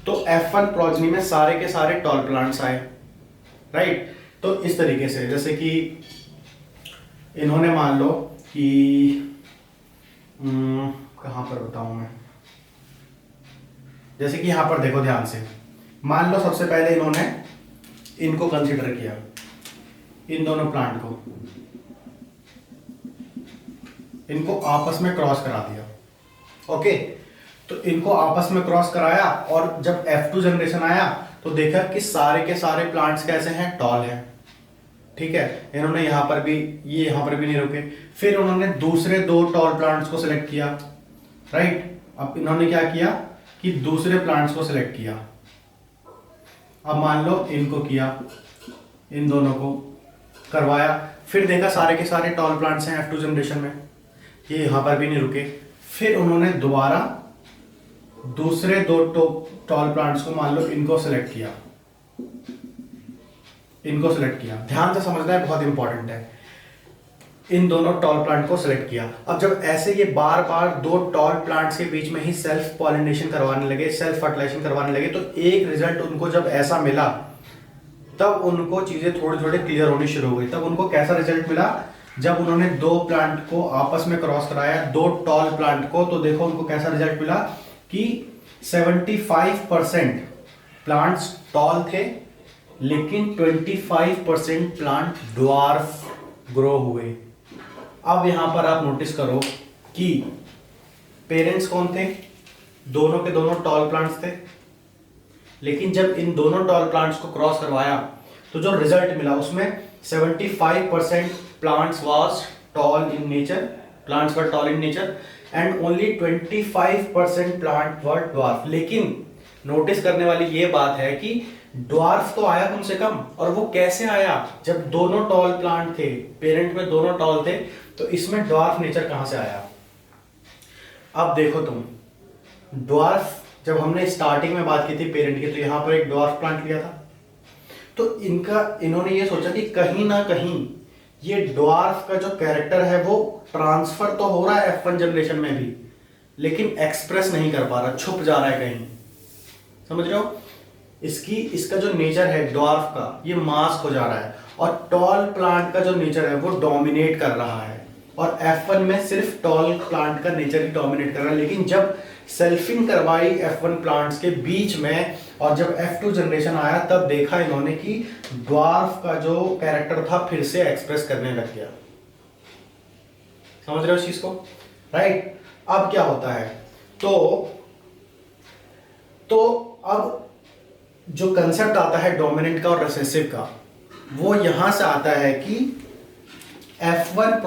तो F1 प्रोजनी में सारे के सारे टॉल प्लांट्स आए, राइट। तो इस तरीके से, जैसे कि इन्होंने मान लो कि कहां पर बताऊं मैं, जैसे कि यहां पर देखो ध्यान से, मान लो सबसे पहले इन्होंने इनको कंसीडर किया, इन दोनों प्लांट को, इनको आपस में क्रॉस करा दिया, ओके। तो इनको आपस में क्रॉस कराया और जब F2 जनरेशन आया तो देखा कि सारे के सारे प्लांट्स कैसे हैं, टॉल हैं, ठीक है। इन्होंने यहां पर भी, ये यहां पर भी नहीं रुके, फिर उन्होंने दूसरे दो टॉल प्लांट्स को सिलेक्ट किया, राइट। अब इन्होंने क्या किया कि दूसरे प्लांट्स को सिलेक्ट किया। अब मान लो इनको किया, इन दोनों को करवाया, फिर देखा सारे के सारे टॉल प्लांट्स हैं F2 जनरेशन में, ये यहां पर भी नहीं रुके, फिर उन्होंने दोबारा दूसरे दो टॉल प्लांट्स को, मान लो इनको सेलेक्ट किया, ध्यान से समझना है, बहुत इंपॉर्टेंट है। इन दोनों टॉल प्लांट को सेलेक्ट किया। अब जब ऐसे ये बार बार दो टॉल प्लांट्स के बीच में ही सेल्फ पॉलिनेशन करवाने लगे, सेल्फ फर्टिलाइजेशन करवाने लगे, तो एक रिजल्ट उनको जब ऐसा मिला तब उनको चीजें थोड़ी थोड़ी क्लियर होनी शुरू हो गई। तब उनको कैसा रिजल्ट मिला, जब उन्होंने दो प्लांट को आपस में क्रॉस कराया, दो टॉल प्लांट को, तो देखो उनको कैसा रिजल्ट मिला कि 75% प्लांट्स टॉल थे लेकिन 25% प्लांट ड्वार्फ ग्रो हुए। अब यहां पर आप नोटिस करो कि पेरेंट्स कौन थे, दोनों के दोनों टॉल प्लांट्स थे, लेकिन जब इन दोनों टॉल प्लांट्स को क्रॉस करवाया तो जो रिजल्ट मिला उसमें 75% plants was tall in nature, plants were tall in nature and only 25% plant were dwarf. लेकिन नोटिस करने वाली ये बात है कि ड्वार्फ तो आया कम से कम, और वो कैसे आया, जब दोनों टॉल प्लांट थे, पेरेंट में दोनों टॉल थे, तो इसमें ड्वार्फ नेचर कहां से आया। अब देखो तुम, ड्वार्फ जब हमने स्टार्टिंग में बात की थी पेरेंट की, तो यहां पर एक ड्वार्फ प्लांट लिया था, तो इन्होंने ये सोचा कि कहीं ना कहीं ये ड्वार्फ का जो कैरेक्टर है वो ट्रांसफर तो हो रहा है F1 जनरेशन में भी, लेकिन एक्सप्रेस नहीं कर पा रहा, छुप जा रहा है कहीं। समझ रहे हो, इसका जो नेचर है ड्वार्फ का, ये मास्क हो जा रहा है, और टॉल प्लांट का जो नेचर है वो डोमिनेट कर रहा है, और F1 में सिर्फ टॉल प्लांट का नेचर ही डोमिनेट कर रहा है। लेकिन जब सेल्फिंग करवाई F1 प्लांट्स के बीच में और जब F2 जनरेशन आया तब देखा इन्होंने कि ड्वार्फ का जो कैरेक्टर था फिर से एक्सप्रेस करने लग गया। समझ रहे हो इस चीज को? राइट। अब क्या होता है, तो अब जो कंसेप्ट आता है डोमिनेंट का और रिसेसिव का, वो यहां से आता है कि F1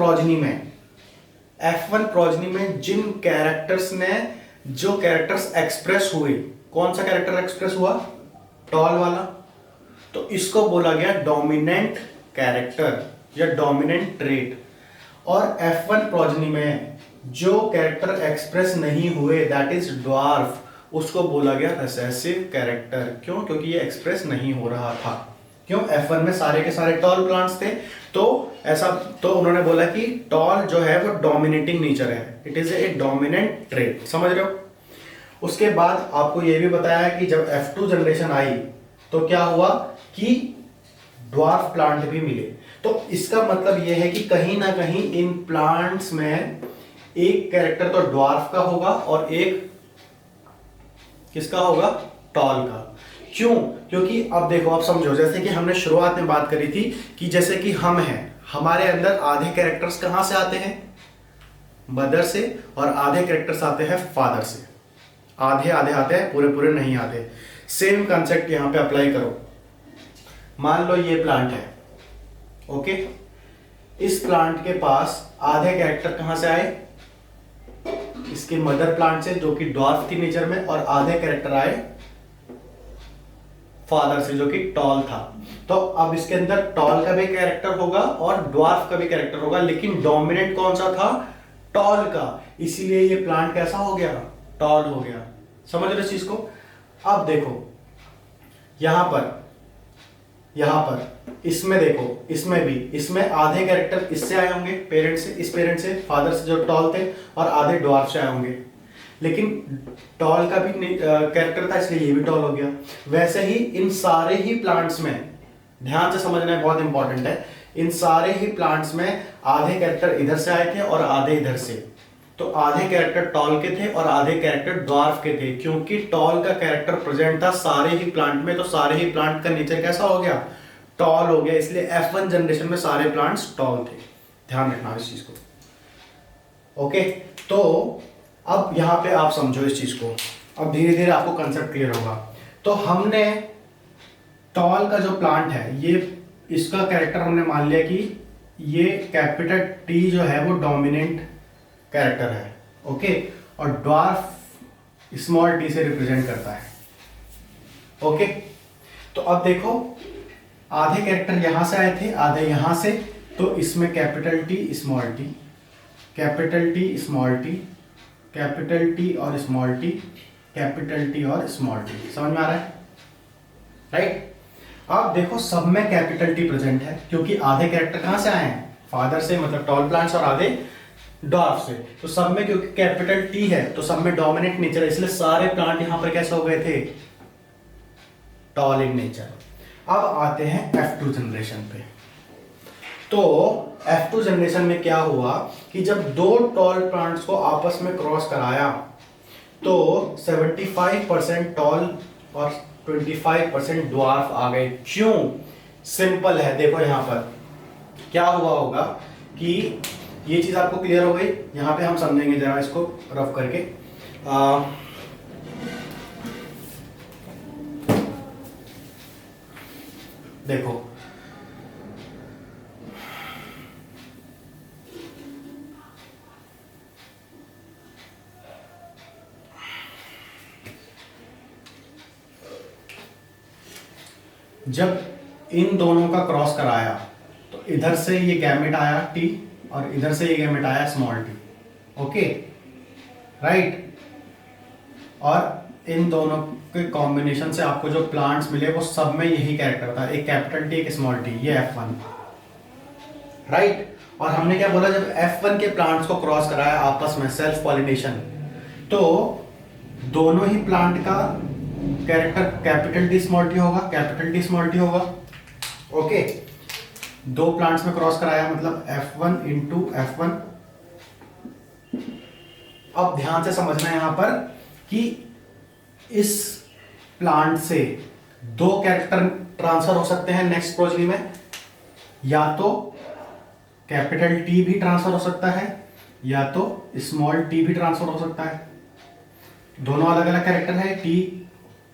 प्रोजनी में जिन कैरेक्टर्स ने जो कैरेक्टर्स एक्सप्रेस हुए, कौन सा कैरेक्टर एक्सप्रेस हुआ? टॉल वाला। तो इसको बोला गया डोमिनेंट कैरेक्टर या डोमिनेंट ट्रेट। और F1 प्रोजनी में जो कैरेक्टर एक्सप्रेस नहीं हुए, दैट इज ड्वार्फ, उसको बोला गया रिसेसिव कैरेक्टर। क्यों? क्योंकि ये एक्सप्रेस नहीं हो रहा था। क्यों? F1 में सारे के सारे टॉल प्लांट्स थे, तो उन्होंने बोला कि टॉल जो है वो डोमिनेटिंग नेचर है, it is a dominant trait. समझ रहे हो? उसके बाद आपको ये भी बताया कि जब F2 जनरेशन आई तो क्या हुआ कि ड्वार्फ प्लांट भी मिले। तो इसका मतलब ये है कि कहीं ना कहीं इन प्लांट्स में एक कैरेक्टर तो ड्वार्फ का होगा और एक किसका होगा? टॉल का। क्यों? क्योंकि अब देखो, आप समझो, जैसे कि हमने शुरुआत में बात करी थी कि जैसे कि हम हैं, हमारे अंदर आधे कैरेक्टर्स कहां से आते हैं? मदर से, और आधे कैरेक्टर्स आते हैं फादर से। आधे आधे आते हैं, पूरे पूरे नहीं आते। सेम कंसेप्ट यहां पे अप्लाई करो। मान लो ये प्लांट है, ओके। इस प्लांट के पास आधे कैरेक्टर कहां से आए? इसके मदर प्लांट से, जो कि ड्वार्फ थी नेचर में, और आधे कैरेक्टर आए फादर से, जो कि टॉल था। तो अब इसके अंदर टॉल का भी कैरेक्टर होगा और ड्वार्फ का भी कैरेक्टर होगा, लेकिन डोमिनेंट कौन सा था? टॉल का। इसीलिए ये प्लांट कैसा हो गया? टॉल हो गया। समझ रहे इस चीज को? अब देखो यहां पर इसमें देखो, इसमें भी, इसमें आधे कैरेक्टर इससे आए होंगे, पेरेंट से, इस पेरेंट से, फादर से जो टॉल थे, और आधे ड्वार्फ से आए होंगे। लेकिन टॉल का भी कैरेक्टर था, इसलिए ये भी टॉल हो गया। वैसे ही इन सारे ही प्लांट्स में, ध्यान से समझना है, बहुत इंपॉर्टेंट है, इन सारे ही प्लांट्स में आधे कैरेक्टर इधर से आए थे और आधे इधर से। तो आधे कैरेक्टर टॉल के थे और आधे कैरेक्टर ड्वार्फ के थे। क्योंकि टॉल का कैरेक्टर प्रेजेंट था सारे ही प्लांट में, तो सारे ही प्लांट का नेचर कैसा हो गया? टॉल हो गया। इसलिए F1 जनरेशन में सारे प्लांट्स टॉल थे। ध्यान रखना इस चीज को। ओके, तो अब यहां पे आप समझो इस चीज को। अब धीरे धीरे आपको कंसेप्ट क्लियर होगा। तो हमने टॉल का जो प्लांट है, ये इसका कैरेक्टर हमने मान लिया कि ये कैपिटल T जो है वो डोमिनेंट कैरेक्टर है, ओके, और ड्वार्फ स्मॉल t से रिप्रेजेंट करता है, ओके। तो अब देखो, आधे कैरेक्टर यहां से आए थे, आधे यहां से, तो इसमें capital T small t, capital T small t, capital T और स्मॉल t, कैपिटल T और स्मॉल t। समझ में आ रहा है? राइट। अब देखो, सब में कैपिटल T प्रेजेंट है, क्योंकि आधे कैरेक्टर कहां से आए हैं? फादर से, मतलब टॉल प्लांट्स, और आधे ड्वार्फ से। तो सब में क्योंकि कैपिटल T है, तो सब में डोमिनेंट नेचर है, इसलिए सारे प्लांट यहां पर कैसे हो गए थे? Tall in nature. अब आते हैं F2 जनरेशन पे। तो F2 जनरेशन में क्या हुआ कि जब दो टॉल प्लांट्स को आपस में क्रॉस कराया, तो 75% टॉल और 25% ड्वार्फ आ गए। क्यों? सिंपल है, देखो यहां पर क्या हुआ होगा कि ये चीज आपको क्लियर हो गई। यहां पे हम समझेंगे जरा इसको रफ करके। देखो, जब इन दोनों का क्रॉस कराया, तो इधर से ये गैमेट आया T और इधर से ये गैमेट आया स्मॉल t, ओके, राइट। और इन दोनों के कॉम्बिनेशन से आपको जो प्लांट्स मिले वो सब में यही कैरेक्टर था, एक कैपिटल T, एक स्मॉल t, ये F1, राइट। और हमने क्या बोला, जब F1 के प्लांट्स को क्रॉस कराया आपस में, सेल्फ पॉलिनेशन, तो दोनों ही प्लांट का character capital T small t होगा, कैपिटल T स्मॉल t होगा, ओके। दो प्लांट्स में क्रॉस कराया मतलब F1 इंटू F1 अब ध्यान से समझना है यहां पर कि इस प्लांट से दो कैरेक्टर ट्रांसफर हो सकते हैं नेक्स्ट प्रोजनी में, या तो कैपिटल टी भी ट्रांसफर हो सकता है या तो स्मॉल टी भी ट्रांसफर हो सकता है। दोनों अलग अलग कैरेक्टर है, टी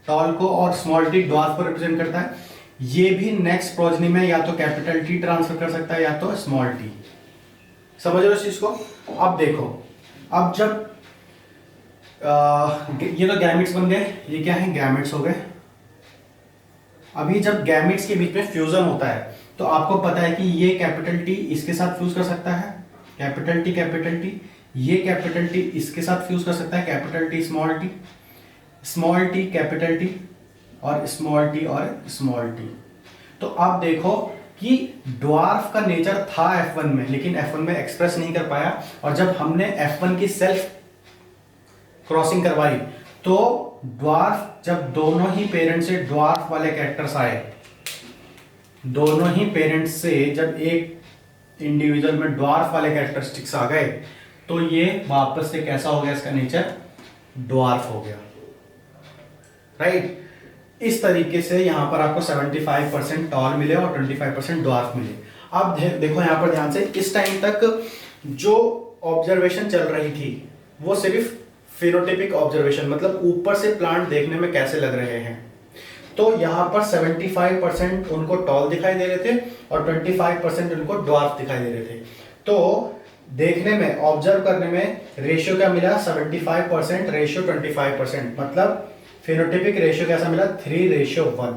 टॉल को और स्मॉल टी ड्वार्फ को रिप्रेजेंट करता है। ये भी नेक्स्ट प्रोजनी में या तो कैपिटल टी ट्रांसफर कर सकता है या तो स्मॉल टी। समझ रहे हो इस चीज को? अब देखो, अब जब ये तो गैमेट्स बन गए, ये क्या है, गैमेट्स हो गए। अभी जब गैमेट्स के बीच में फ्यूजन होता है तो आपको पता है कि ये कैपिटल टी इसके साथ फ्यूज कर सकता है, कैपिटल टी, ये कैपिटल टी इसके साथ फ्यूज कर सकता है, capital T, small T capital T, और स्मॉल टी। तो आप देखो कि ड्वार्फ का नेचर था F1 में, लेकिन F1 में एक्सप्रेस नहीं कर पाया, और जब हमने F1 की सेल्फ क्रॉसिंग करवाई तो ड्वार्फ, जब दोनों ही पेरेंट्स से ड्वार्फ वाले कैरेक्टर्स आए, दोनों ही पेरेंट्स से जब एक इंडिविजुअल में ड्वार्फ वाले कैरेक्टरिस्टिक्स आ गए तो ये वापस से कैसा हो गया, इसका नेचर ड्वार्फ हो गया, राइट। इस तरीके से यहां पर आपको 75% टॉल मिले और 25% ड्वार्फ मिले। अब देखो यहां पर ध्यान से, इस टाइम तक जो ऑब्जर्वेशन चल रही थी वो सिर्फ फिनोटिपिक ऑब्जर्वेशन, मतलब ऊपर से प्लांट देखने में कैसे लग रहे हैं। तो यहां पर 75% उनको टॉल दिखाई दे रहे थे और 25% उनको ड्वार्फ दिखाई दे रहे थे। तो देखने में, ऑब्जर्व करने में रेशियो क्या मिला, 75% रेशियो 25%, मतलब फिनोटिपिक रेशियो कैसा मिला, 3:1।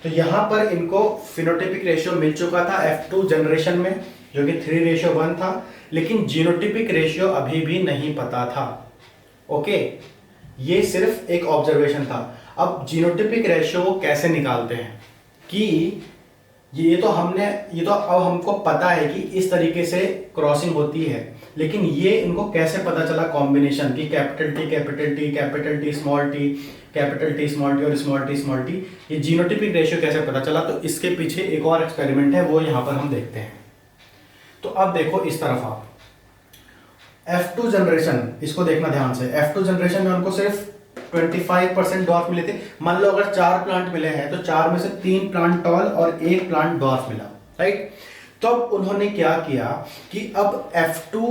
तो यहां पर इनको फिनोटिपिक रेशियो मिल चुका था F2 जनरेशन में जो कि 3:1 था, लेकिन जीनोटिपिक रेशियो अभी भी नहीं पता था। ओके, ये सिर्फ एक ऑब्जर्वेशन था। अब जीनोटिपिक रेशियो कैसे निकालते हैं कि ये तो अब हमको पता है कि इस तरीके से क्रॉसिंग होती है, लेकिन ये इनको कैसे पता चला कॉम्बिनेशन की, capital T small T, capital T small T और स्मॉल टी, ये जीनोटिपिक रेशियो कैसे पता चला? तो इसके पीछे एक और एक्सपेरिमेंट है, वो यहां पर हम देखते हैं। तो अब देखो इस तरफ आप F2 जनरेशन, इसको देखना ध्यान से। F2 जनरेशन में उनको सिर्फ 25% ड्वार्फ मिले थे। मान लो अगर 4 प्लांट मिले हैं तो 4 में से 3 प्लांट टॉल और 1 प्लांट ड्वार्फ मिला, राइट। तो अब उन्होंने क्या किया कि अब F2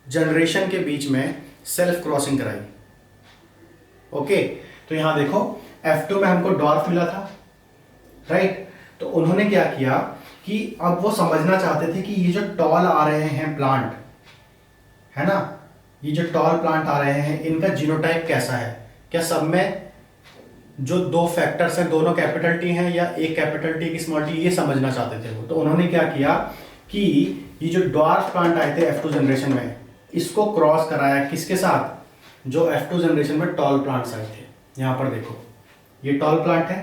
जनरेशन के बीच में सेल्फ क्रॉसिंग कराई। ओके, तो यहां देखो F2 में हमको ड्वार्फ मिला था, राइट। तो उन्होंने क्या किया कि अब वो समझना चाहते थे कि ये जो टॉल आ रहे हैं प्लांट, है ना, ये जो टॉल प्लांट आ रहे हैं, इनका जीनोटाइप कैसा है, क्या सब में जो 2 फैक्टर्स हैं दोनों कैपिटल टी हैं या एक कैपिटल टी की स्मॉल टी, ये समझना चाहते थे वो। तो उन्होंने क्या किया कि ये जो ड्वार्फ प्लांट आए थे F2 जनरेशन में, इसको क्रॉस कराया किसके साथ, जो F2 जनरेशन में टॉल प्लांट्स आए थे। यहां पर देखो ये टॉल प्लांट है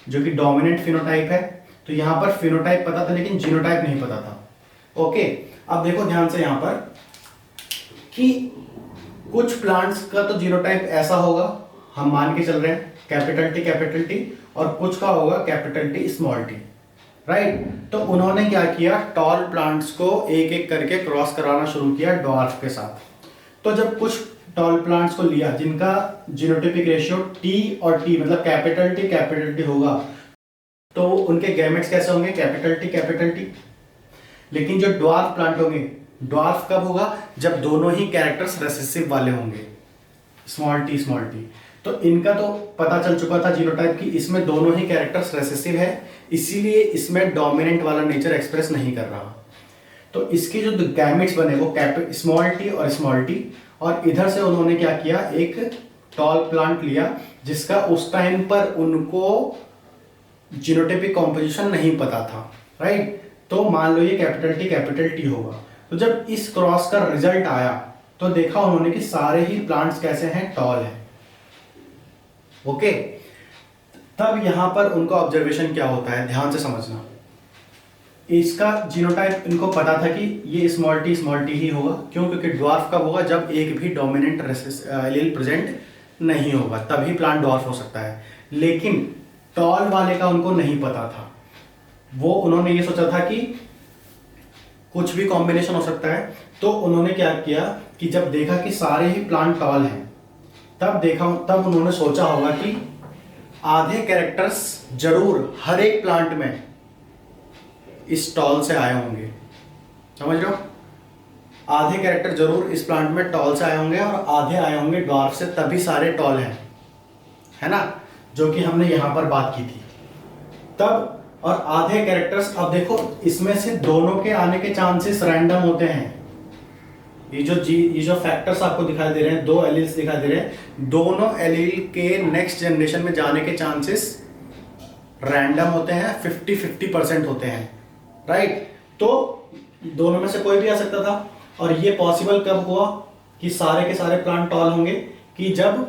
जो कि डोमिनेंट फिनोटाइप है, तो यहां पर फिनोटाइप पता था लेकिन जीनोटाइप नहीं पता था। ओके, अब देखो ध्यान से यहां पर कि कुछ प्लांट्स का तो जीनोटाइप ऐसा होगा, हम मान के चल रहे हैं कैपिटल टी, और कुछ का होगा capital T small T, right. तो उन्होंने क्या किया, टॉल प्लांट्स को एक एक करके क्रॉस कराना शुरू किया ड्वार्फ के साथ। तो जब कुछ टॉल प्लांट्स को लिया जिनका जीनोटिपिक रेशियो टी और टी, मतलब कैपिटल टी होगा, तो उनके गैमेट्स कैसे होंगे, कैपिटल टी। लेकिन जो ड्वार्फ प्लांट होंगे, ड्वार्फ कब होगा, जब दोनों ही कैरेक्टर्स रेसेसिव वाले होंगे, स्मॉल टी। तो इनका तो पता चल चुका था जीनोटाइप की, इसमें दोनों ही कैरेक्टर्स रेसेसिव है, इसीलिए इसमें डोमिनेंट वाला नेचर एक्सप्रेस नहीं कर रहा। तो इसके जो गैमेट्स बने वो स्मॉल टी, और इधर से उन्होंने क्या किया, एक टॉल प्लांट लिया जिसका उस टाइम पर उनको जीनोटाइपिक कॉम्पोजिशन नहीं पता था, राइट। तो मान लो ये कैपिटल टी होगा। तो जब इस क्रॉस का रिजल्ट आया तो देखा उन्होंने कि सारे ही प्लांट्स कैसे हैं, टॉल हैं। ओके, तब यहां पर उनका ऑब्जर्वेशन क्या होता है, ध्यान से समझना। इसका जीनोटाइप इनको पता था कि ये स्मॉल टी ही होगा, क्यों, क्योंकि ड्वार्फ कब होगा, जब एक भी डोमिनेंट एलील प्रेजेंट नहीं होगा, तभी प्लांट ड्वार्फ हो सकता है। लेकिन टॉल वाले का उनको नहीं पता था, वो उन्होंने ये सोचा था कि कुछ भी कॉम्बिनेशन हो सकता है। तो उन्होंने क्या किया कि जब देखा कि सारे ही प्लांट टॉल हैं, तब उन्होंने सोचा होगा कि आधे कैरेक्टर्स जरूर हर एक प्लांट में इस टॉल से आए होंगे। समझ रहे हो? आधे कैरेक्टर जरूर इस प्लांट में टॉल से आए होंगे और आधे आए होंगे ड्वार्फ से, तभी सारे टॉल हैं, है ना, जो कि हमने यहां पर बात की थी तब। और आधे कैरेक्टर्स, अब देखो इसमें से दोनों के आने के चांसेस रैंडम होते हैं। ये जो फैक्टर्स आपको दिखाई दे रहे हैं, 2 एलील्स दिखाई दे रहे हैं, दोनों एलील के नेक्स्ट जनरेशन में जाने के चांसेस रैंडम होते हैं, 50-50% होते हैं, राइट। तो दोनों में से कोई भी आ सकता था। और ये पॉसिबल कब हुआ कि सारे के सारे प्लांट टॉल होंगे? कि जब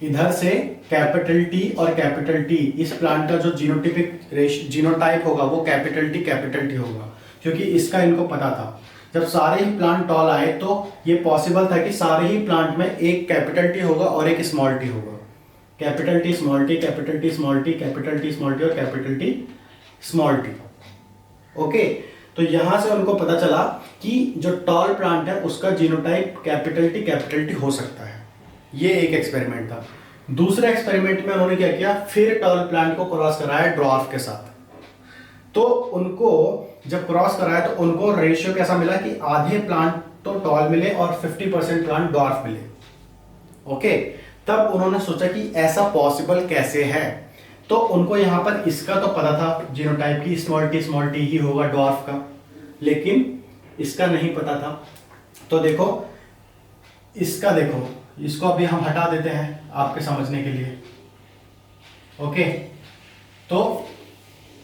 इधर से कैपिटल टी और कैपिटल टी, इस प्लांट का जो जीनोटाइप होगा वो कैपिटल टी होगा, क्योंकि इसका इनको पता था। जब सारे ही प्लांट टॉल आए तो ये पॉसिबल था कि सारे ही प्लांट में एक कैपिटल टी होगा और एक स्मॉल टी होगा। Capital T small T, capital T small T, capital T small T और capital T small T. Okay, तो यहां से उनको पता चला कि जो टॉल प्लांट है उसका जीनोटाइप कैपिटल टी हो सकता है। ये एक एक्सपेरिमेंट था। दूसरे एक्सपेरिमेंट में उन्होंने क्या किया, फिर टॉल प्लांट को क्रॉस कराया ड्वार्फ के साथ। तो उनको जब क्रॉस कराया तो उनको रेशियो कैसा मिला कि आधे प्लांट तो टॉल मिले और 50% प्लांट ड्वार्फ मिले। ओके, तब उन्होंने सोचा कि ऐसा पॉसिबल कैसे है। तो उनको यहां पर इसका तो पता था जीनोटाइप की, स्मॉल टी ही होगा ड्वार्फ का, लेकिन इसका नहीं पता था। तो देखो इसका, देखो इसको अभी हम हटा देते हैं आपके समझने के लिए। ओके, तो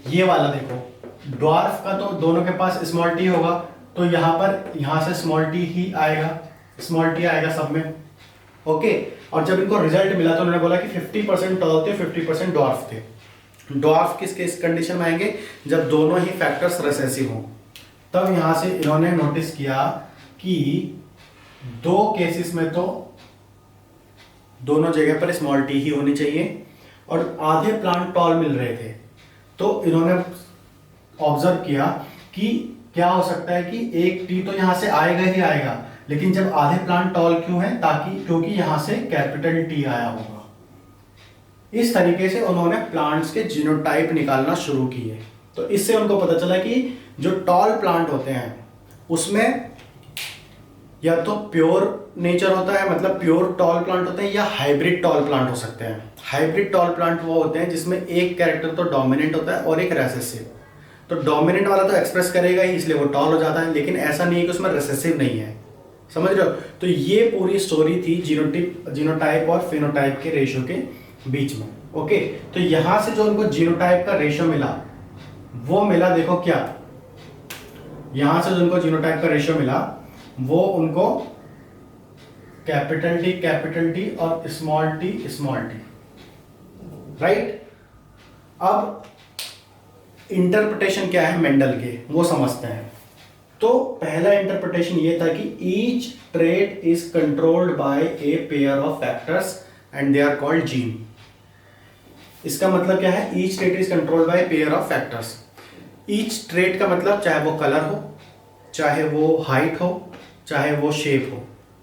ये वाला देखो, ड्वार्फ का तो दोनों के पास स्मॉल टी होगा, तो यहां से स्मॉल टी ही आएगा, स्मॉल टी आएगा सब में। ओके, और जब इनको रिजल्ट मिला तो उन्होंने बोला कि 50% टॉल थे, 50% ड्वार्फ थे। ड्वार्फ किस कंडीशन में आएंगे? जब दोनों ही फैक्टर्स रिसेसिव हों। तब यहां से इन्होंने नोटिस किया कि 2 केसेस में तो दोनों जगह पर स्मॉल टी ही होनी चाहिए और आधे प्लांट टॉल मिल रहे थे। तो इन्होंने ऑब्जर्व किया कि क्या हो सकता है कि एक टी तो यहां से आएगा ही आएगा, लेकिन जब आधे प्लांट टॉल क्यों है? क्योंकि यहां से कैपिटल टी आया होगा। इस तरीके से उन्होंने प्लांट्स के जीनोटाइप निकालना शुरू किए। तो इससे उनको पता चला कि जो टॉल प्लांट होते हैं उसमें या तो प्योर नेचर होता है, मतलब प्योर टॉल प्लांट होते हैं, या हाइब्रिड टॉल प्लांट हो सकते हैं। हाइब्रिड टॉल प्लांट वो होते हैं जिसमें एक कैरेक्टर तो डोमिनेंट होता है और एक रेसेसिव। तो डोमिनेंट वाला तो एक्सप्रेस करेगा ही, इसलिए वो टॉल हो जाता है, लेकिन ऐसा नहीं है कि उसमें रेसेसिव नहीं है। समझ रहे हो? तो ये पूरी स्टोरी थी जीनोटाइप और फेनोटाइप के रेशियो के बीच में। ओके, तो यहां से जो उनको जीनोटाइप का रेशियो मिला वो मिला, देखो क्या, यहां से जो उनको जीनोटाइप का रेशियो मिला वो उनको कैपिटल टी और स्मॉल टी, राइट। अब इंटरप्रिटेशन क्या है मेंडल के, वो समझते हैं। तो पहला इंटरप्रिटेशन ये था कि each trait is controlled by a pair of factors and they are called gene. इसका मतलब क्या है? Each trait is controlled by pair of factors. Each trait का मतलब चाहे वो कलर हो, चाहे वो हाइट हो, चाहे वो शेप हो,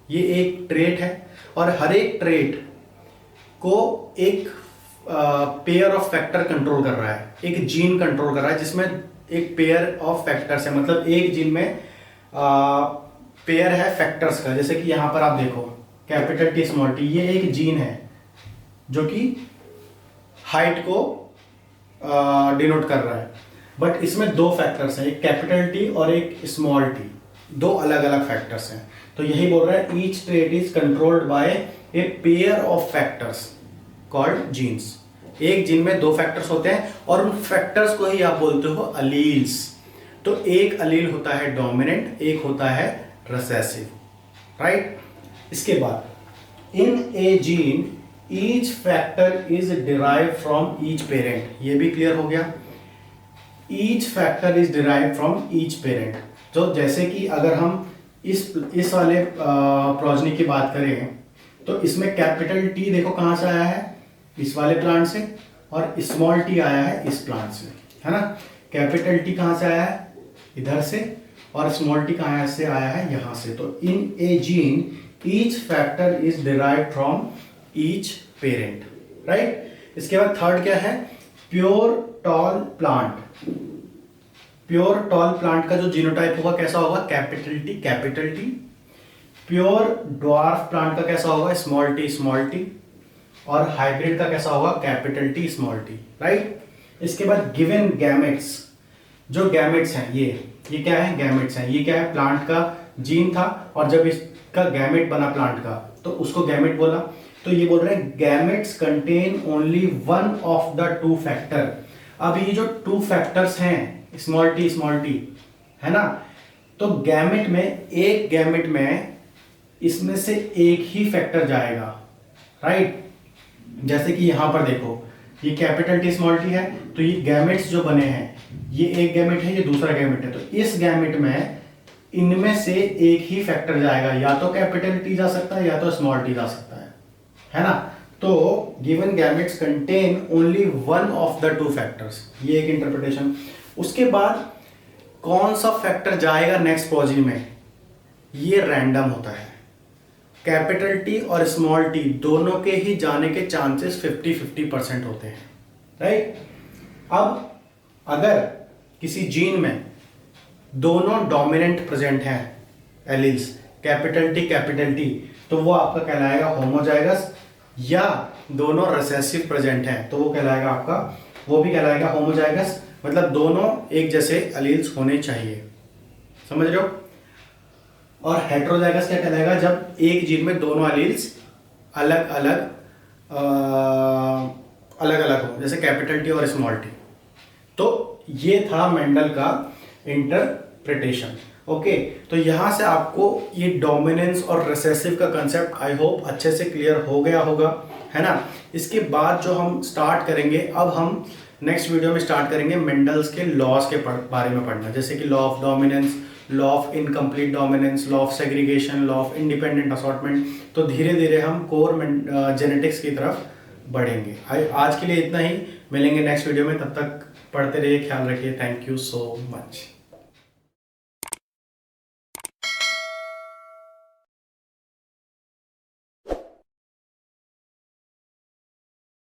ये एक ट्रेट है। और हर एक ट्रेट को एक पेयर ऑफ फैक्टर कंट्रोल कर रहा है, एक जीन कंट्रोल कर रहा है, जिसमें एक पेयर ऑफ फैक्टर्स है। मतलब एक जीन में पेयर है फैक्टर्स का। जैसे कि यहां पर आप देखो कैपिटल टी स्मॉल टी, ये एक जीन है जो कि हाइट को डिनोट कर रहा है, बट इसमें 2 फैक्टर्स हैं, एक कैपिटल टी और एक स्मॉल टी, 2 अलग अलग फैक्टर्स हैं। तो यही बोल रहा है each trait is controlled by a pair of factors called jeans. एक जीन में 2 फैक्टर्स होते हैं और उन फैक्टर्स को ही आप बोलते हो अलील्स। तो एक अलील होता है डोमिनेंट, एक होता है रिसेसिव, राइट। इसके बाद in a gene each factor is derive from each parent. ये भी क्लियर हो गया, each factor is derive from each parent. तो जैसे कि अगर हम इस वाले प्रोजनी की बात करें तो इसमें कैपिटल टी देखो कहां से आया है, इस वाले प्लांट से, और स्मॉल टी आया है इस प्लांट से, है ना। कैपिटल टी कहां से आया है? इधर से, और स्मॉल टी कहाँ से आया है, यहाँ से। तो in a gene each factor is derived from each parent, right. इसके बाद थर्ड क्या है, pure tall plant. Pure tall plant का जो जीनोटाइप होगा कैसा होगा, capital T capital T. Pure dwarf plant का कैसा होगा, स्मॉल टी। और हाइब्रिड का कैसा होगा, capital T small T, right. इसके बाद गिवन गैमेट्स, जो गैमेट्स हैं ये क्या है, गैमेट्स हैं। ये क्या है, प्लांट का जीन था और जब इसका गैमेट बना प्लांट का तो उसको गैमेट बोला। तो ये बोल रहे हैं gametes contain only one of the two factor. अब ये जो टू फैक्टर्स हैं स्मॉल टी है ना, तो गैमेट में, एक गैमेट में इसमें से एक ही फैक्टर जाएगा, राइट। जैसे कि यहां पर देखो ये कैपिटल टी स्मॉल टी है, तो ये गैमेट्स जो बने हैं, ये एक गैमेट है, ये दूसरा गैमेट है। तो इस गैमेट में इनमें से एक ही फैक्टर जाएगा, या तो कैपिटल टी जा सकता है या तो स्मॉल टी जा सकता है ना। तो given gametes contain only one of the two factors, ये एक इंटरप्रिटेशन। उसके बाद कौन सा फैक्टर जाएगा नेक्स्ट पॉजी में, ये रैंडम होता है। कैपिटल टी और स्मॉल टी दोनों के ही जाने के चांसेस 50-50% होते हैं, राइट। अब अगर किसी जीन में दोनों डोमिनेंट प्रेजेंट हैं एलील्स, कैपिटल टी, तो वो आपका कहलाएगा होमोजाइगस। या दोनों रिसेसिव प्रेजेंट हैं तो वो कहलाएगा आपका, वो भी कहलाएगा होमोजाइगस। मतलब दोनों एक जैसे एलील्स होने चाहिए, समझ रहे हो। और हेट्रोजाइगस क्या कहलाएगा, जब एक जीन में दोनों एलील्स अलग अलग हो, जैसे कैपिटल टी और स्मॉल टी। तो ये था मेंडल का इंटरप्रिटेशन, ओके। तो यहां से आपको ये डोमिनेंस और रिसेसिव का कंसेप्ट आई होप अच्छे से क्लियर हो गया होगा, है ना। इसके बाद जो हम स्टार्ट करेंगे, अब हम नेक्स्ट वीडियो में स्टार्ट करेंगे मेंडल्स के लॉज के बारे में पढ़ना, जैसे कि law of dominance, law of incomplete dominance, law of segregation, law of independent assortment. तो धीरे धीरे हम कोर जेनेटिक्स की तरफ बढ़ेंगे। आज के लिए इतना ही, मिलेंगे नेक्स्ट वीडियो में, तब तक पढ़ते रहिए, ख्याल रखिए। Thank you so much.